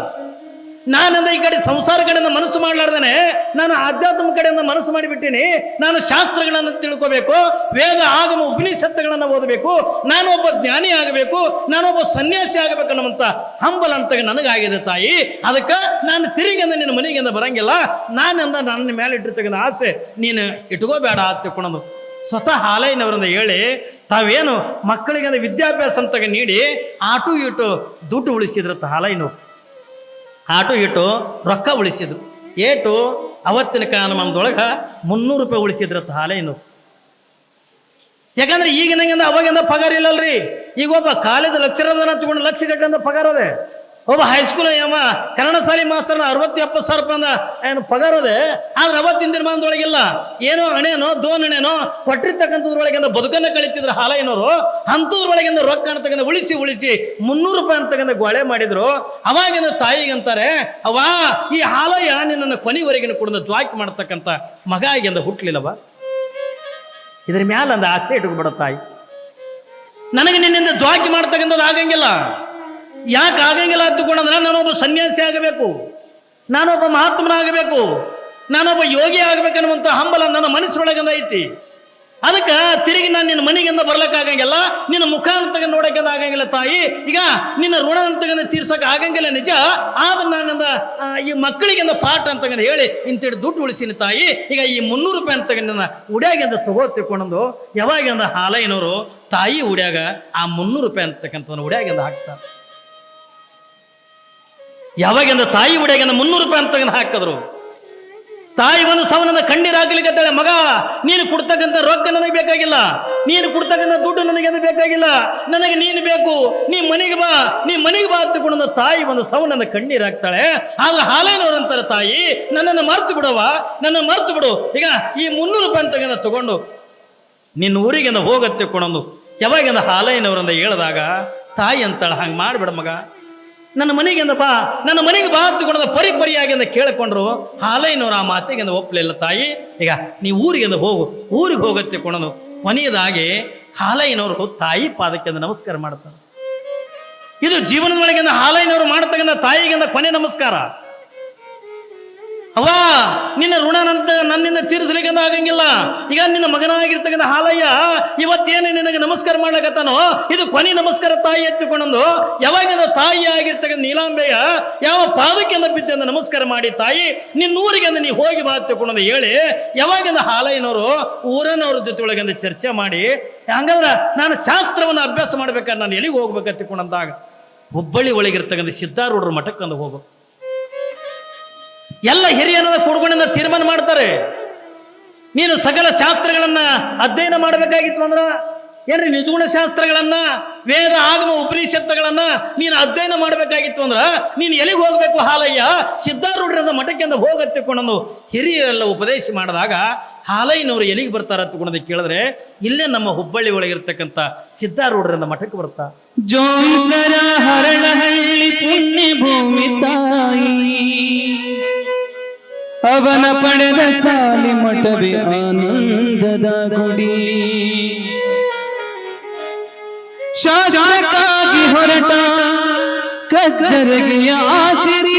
ನಾನಂದ ಈ ಕಡೆ ಸಂಸಾರ ಕಡೆಯಿಂದ ಮನಸ್ಸು ಮಾಡ್ಲಾರ್ದೇನೆ ನಾನು ಆಧ್ಯಾತ್ಮ ಕಡೆಯಿಂದ ಮನಸ್ಸು ಮಾಡಿಬಿಟ್ಟಿನಿ. ನಾನು ಶಾಸ್ತ್ರಗಳನ್ನು ತಿಳ್ಕೋಬೇಕು, ವೇದ ಆಗಮ ಉಪನಿಷತ್ತುಗಳನ್ನು ಓದಬೇಕು, ನಾನು ಒಬ್ಬ ಜ್ಞಾನಿ ಆಗಬೇಕು, ನಾನೊಬ್ಬ ಸನ್ಯಾಸಿ ಆಗಬೇಕು ಅನ್ನುವಂಥ ಹಂಬಲ ಅಂತ ನನಗಾಗಿದೆ ತಾಯಿ. ಅದಕ್ಕೆ ನಾನು ತಿರುಗಿಂದ ನಿನ್ನ ಮನೆಗಿಂದ ಬರಂಗಿಲ್ಲ. ನಾನಂದ ನನ್ನ ಮೇಲೆ ಇಟ್ಟಿರ್ತಕ್ಕಂಥ ಆಸೆ ನೀನು ಇಟ್ಕೋಬೇಡ ಅಂತ ತಿಳ್ಕೊಳೋದು. ಸ್ವತಃ ಹಾಲಯ್ಯನವರಿಂದ ಹೇಳಿ ತಾವೇನು ಮಕ್ಕಳಿಗೆ ವಿದ್ಯಾಭ್ಯಾಸ ಅಂತ ನೀಡಿ ಆಟು ಇಟ್ಟು ದುಡ್ಡು ಉಳಿಸಿದ್ರತ್ತ ಹಾಲಯ್ಯನವ್ರು. ಆಟೋ ಇಟ್ಟು ರೊಕ್ಕ ಉಳಿಸಿದ್ರು. ಏಟು ಅವತ್ತಿನ ಕಾಲಮಾನದೊಳಗೆ 300 ರೂಪಾಯಿ ಉಳಿಸಿದ್ರತ್ತ ಹಾಲಯ್ಯನವ್ರು. ಯಾಕಂದ್ರೆ ಈಗಿನಂಗಿಂದ ಅವಾಗಿಂದ ಪಗಾರ ಇಲ್ಲಲ್ರಿ. ಈಗ ಒಬ್ಬ ಕಾಲೇಜ್ ಲೆಕ್ಚರದನ್ನ ತಗೊಂಡು ಲಕ್ಷ ಗಟ್ಟಲೆ ಪಗಾರ ಅದೇ. ಒಬ್ಬ ಹೈಸ್ಕೂಲ್ ಕನ್ನಡ ಶಾಲೆ ಮಾಸ್ತರ್ನ 60-70 ಸಾವಿರ ರೂಪಾಯಿ ಏನು ಪಗಾರ ಅದೇ. ಆದ್ರೆ ಅವತ್ತಿನ ದಿನಮಾನದೊಳಗಿಲ್ಲ, ಏನೋ ಹಣೆನೋ ದೋಣೆನೋ ಕೊಟ್ಟಿರ್ತಕ್ಕಂಥದ್ರೊಳಗಿಂದ ಬದುಕನ್ನ ಕಳಿತಿದ್ರು ಹಾಲಯ್ಯನವರು. ಅಂಥದ್ರೊಳಗಿಂದ ರೊಕ್ಕ ಅಂತಕ್ಕಂಥ ಉಳಿಸಿ 300 ರೂಪಾಯಿ ಅಂತಕ್ಕಂಥ ಗೊಳೆ ಮಾಡಿದ್ರು. ಅವಾಗಿಂದ ತಾಯಿಗಂತಾರೆ, ಅವ್ವಾ ಈ ಹಾಲಯ್ಯ ನಿನ್ನನ್ನು ಕೊನೆವರೆಗಿನ ಕೂಡ ದ್ವಾಕಿ ಮಾಡ್ತಕ್ಕಂಥ ಮಗ ಆಗಿಂದ ಹುಟ್ಲಿಲ್ಲವ. ಇದ್ರ ಮ್ಯಾಲ ಅಂದ ಆಸೆ ಇಟ್ಕೊಬಿಡ ತಾಯಿ, ನನಗೆ ನಿನ್ನಿಂದ ದ್ವಾಕಿ ಮಾಡ್ತಕ್ಕಂಥದ್ದು ಆಗಂಗಿಲ್ಲ. ಯಾಕೆ ಆಗಂಗಿಲ್ಲ ಅಂತಕೊಂಡ್ರೆ ನಾನೊಬ್ಬ ಸನ್ಯಾಸಿ ಆಗಬೇಕು, ನಾನೊಬ್ಬ ಮಹಾತ್ಮನಾಗಬೇಕು, ನಾನೊಬ್ಬ ಯೋಗಿ ಆಗ್ಬೇಕನ್ನುವಂಥ ಹಂಬಲ ನನ್ನ ಮನಸ್ಸೊಳಗಂದ ಐತಿ. ಅದಕ್ಕೆ ತಿರುಗಿ ನಾನು ನಿನ್ನ ಮನೆಗಿಂದ ಬರ್ಲಿಕ್ಕಾಗಂಗಿಲ್ಲ, ನಿನ್ನ ಮುಖ ಅಂತ ನೋಡೋಕ್ಕಿಂದ ಆಗಂಗಿಲ್ಲ ತಾಯಿ. ಈಗ ನಿನ್ನ ಋಣ ಅಂತಗಂದ ತೀರ್ಸಕ್ಕೆ ಆಗಂಗಿಲ್ಲ ನಿಜ. ಆದ್ರೆ ನಾನಿಂದ ಈ ಮಕ್ಕಳಿಗಿಂದ ಪಾಠ ಅಂತಗಂದ ಹೇಳಿ ಇಂತಿಟ್ಟು ದುಡ್ಡು ಉಳಿಸಿನ ತಾಯಿ. ಈಗ ಈ 300 ರೂಪಾಯಿ ಅಂತಗಂದ ಉಡ್ಯಾಗಿಂದ ತಗೋತಿಕೊಂಡು ಯಾವಾಗಿಂದ ಹಾಲಯ್ಯನವರು ತಾಯಿ ಉಡ್ಯಾಗ ಆ 300 ರೂಪಾಯಿ ಅಂತಕ್ಕಂಥದನ್ನ ಉಡ್ಯಾಗಿಂದ ಹಾಕ್ತಾರೆ. ಯಾವಾಗಿಂದ ತಾಯಿ ಉಡ್ಯಾಗಿಂದ 300 ರೂಪಾಯಿ ಅಂತಗಂದ ಹಾಕಿದ್ರು. ತಾಯಿ ಒಂದು ಸವನದ ಕಣ್ಣೀರು ಹಾಕ್ಲಿಕ್ಕತ್ತಾಳೆ, ಮಗ ನೀನು ಕೊಡ್ತಕ್ಕಂಥ ರೊಕ್ಕ ನನಗೆ ಬೇಕಾಗಿಲ್ಲ, ನೀನು ಕೊಡ್ತಕ್ಕಂಥ ದುಡ್ಡು ನನಗೆ ಅದು ಬೇಕಾಗಿಲ್ಲ, ನನಗೆ ನೀನು ಬೇಕು, ನೀ ಮನೆಗೆ ಬಾ, ನೀ ಮನೆಗೆ ಬಾ ಅಂತಕೊಂಡು ತಾಯಿ ಒಂದು ಸವನದ ಕಣ್ಣೀರು ಹಾಕ್ತಾಳೆ. ಆದ್ರೆ ಹಾಲಯ್ಯನವರಂತಾರೆ, ತಾಯಿ ನನ್ನನ್ನು ಮರ್ತು ಬಿಡವ, ನನ್ನ ಮರ್ತು ಬಿಡು. ಈಗ ಈ 300 ರೂಪಾಯಿ ಅಂತಗಂದ ತಗೊಂಡು ನಿನ್ನ ಊರಿಗಿಂದ ಹೋಗತ್ತೆ ಕೊಡೋದು. ಯಾವಾಗಿಂದ ಹಾಲಯ್ಯನವರಿಂದ ಹೇಳಿದಾಗ ತಾಯಿ ಅಂತಾಳೆ, ಹಂಗೆ ಮಾಡಿಬಿಡ ಮಗ, ನನ್ನ ಮನೆಗಿಂದ ಬಾ, ನನ್ನ ಮನೆಗೆ ಬಾ ತಗೊಂಡ ಪರಿಪರಿಯಾಗಿಂದ ಕೇಳಿಕೊಂಡ್ರು. ಹಾಲಯ್ಯನವ್ರು ಆ ಮಾತಿಗಿಂದ ಒಪ್ಪಲಿಲ್ಲ. ತಾಯಿ ಈಗ ನೀ ಊರಿಗಿಂದ ಹೋಗು, ಊರಿಗೆ ಹೋಗತ್ತೆ ಕೊಡೋದು. ಕೊನೆಯದಾಗಿ ಹಾಲಯ್ಯನವರು ತಾಯಿ ಪಾದಕ್ಕಿಂದ ನಮಸ್ಕಾರ ಮಾಡ್ತಾರೆ. ಇದು ಜೀವನದೊಳಗಿಂದ ಹಾಲಯ್ಯನವರು ಮಾಡ್ತಕ್ಕಂಥ ತಾಯಿಗಿಂದ ಕೊನೆ ನಮಸ್ಕಾರ. ಅವ್ವ ನಿನ್ನ ಋಣ ನನ್ನಿಂದ ತೀರಿಸಲಿಕ್ಕೆ ಆಗಂಗಿಲ್ಲ. ಈಗ ನಿನ್ನ ಮಗನಾಗಿರ್ತಕ್ಕಂಥ ಹಾಲಯ್ಯ ಇವತ್ತೇನು ನಿನಗೆ ನಮಸ್ಕಾರ ಮಾಡ್ಲಕತ್ತಾನೋ ಇದು ಕೊನೆ ನಮಸ್ಕಾರ ತಾಯಿ ಎತ್ತಿಕೊಂಡು. ಯಾವಾಗಿಂದ ತಾಯಿ ಆಗಿರ್ತಕ್ಕಂಥ ನೀಲಾಂಬೆಯ ಯಾವ ಪಾದಕ್ಕಿಂದ ಬಿದ್ದ ನಮಸ್ಕಾರ ಮಾಡಿ ತಾಯಿ ನಿನ್ನೂರಿಗೆ ನೀ ಹೋಗಿ ಬಾ ಎತ್ತಿಕೊಂಡು ಹೇಳಿ ಯಾವಾಗಿಂದ ಹಾಲಯ್ಯನವರು ಊರನವ್ರ ಜೊತೆ ಒಳಗಿಂದ ಚರ್ಚೆ ಮಾಡಿ, ಹಂಗಂದ್ರೆ ನಾನು ಶಾಸ್ತ್ರವನ್ನು ಅಭ್ಯಾಸ ಮಾಡ್ಬೇಕಾದ್ರೆ ನಾನು ಎಲ್ಲಿಗೆ ಹೋಗ್ಬೇಕಂತಿಕೊಂಡಂದಾಗ ಹುಬ್ಬಳ್ಳಿ ಒಳಗಿರ್ತಕ್ಕಂಥ ಸಿದ್ಧಾರೂಢರ ಮಠಕ್ಕಂದು ಹೋಗ್ಬೇಕು. ಎಲ್ಲ ಹಿರಿಯರ ಕೂಡ್ಕೊಂಡಿಂದ ತೀರ್ಮಾನ ಮಾಡ್ತಾರೆ, ನೀನು ಸಕಲ ಶಾಸ್ತ್ರಗಳನ್ನ ಅಧ್ಯಯನ ಮಾಡಬೇಕಾಗಿತ್ತು ಅಂದ್ರ ಏನ್ರಿ ನಿಜಗುಣ ಶಾಸ್ತ್ರಗಳನ್ನ ವೇದ ಆಗಮ ಉಪನಿಷತ್ತುಗಳನ್ನ ನೀನು ಅಧ್ಯಯನ ಮಾಡಬೇಕಾಗಿತ್ತು ಅಂದ್ರ ನೀನು ಎಲ್ಲಿಗೆ ಹೋಗ್ಬೇಕು ಹಾಲಯ್ಯ? ಸಿದ್ಧಾರೂಢರಿಂದ ಮಠಕ್ಕಿಂದ ಹೋಗತ್ತಿಕೊಂಡು ಹಿರಿಯರೆಲ್ಲ ಉಪದೇಶ ಮಾಡಿದಾಗ ಹಾಲಯ್ಯನವರು ಎಲ್ಲಿಗೆ ಬರ್ತಾರ ಅಂತಕೊಂಡು ಕೇಳಿದ್ರೆ ಇಲ್ಲೇ ನಮ್ಮ ಹುಬ್ಬಳ್ಳಿ ಒಳಗಿರ್ತಕ್ಕಂಥ ಸಿದ್ಧಾರೂಢರಿಂದ ಮಠಕ್ಕೆ ಬರ್ತಾ. ಜೋಯಿಸರ ಹರಳಹಳ್ಳಿ ಪುಣ್ಯ ಭೂಮಿ ತಾಯಿ ಅವನ ಪಡೆದ ಸಾಲಿ ಮಠವೇ ಆನಂದದ ಗುಡಿ. ಶಾಸ್ತ್ರಕ್ಕಾಗಿ ಹೊರಟ ಕಜ್ಜರಗಿಯ ಆಸಿರಿ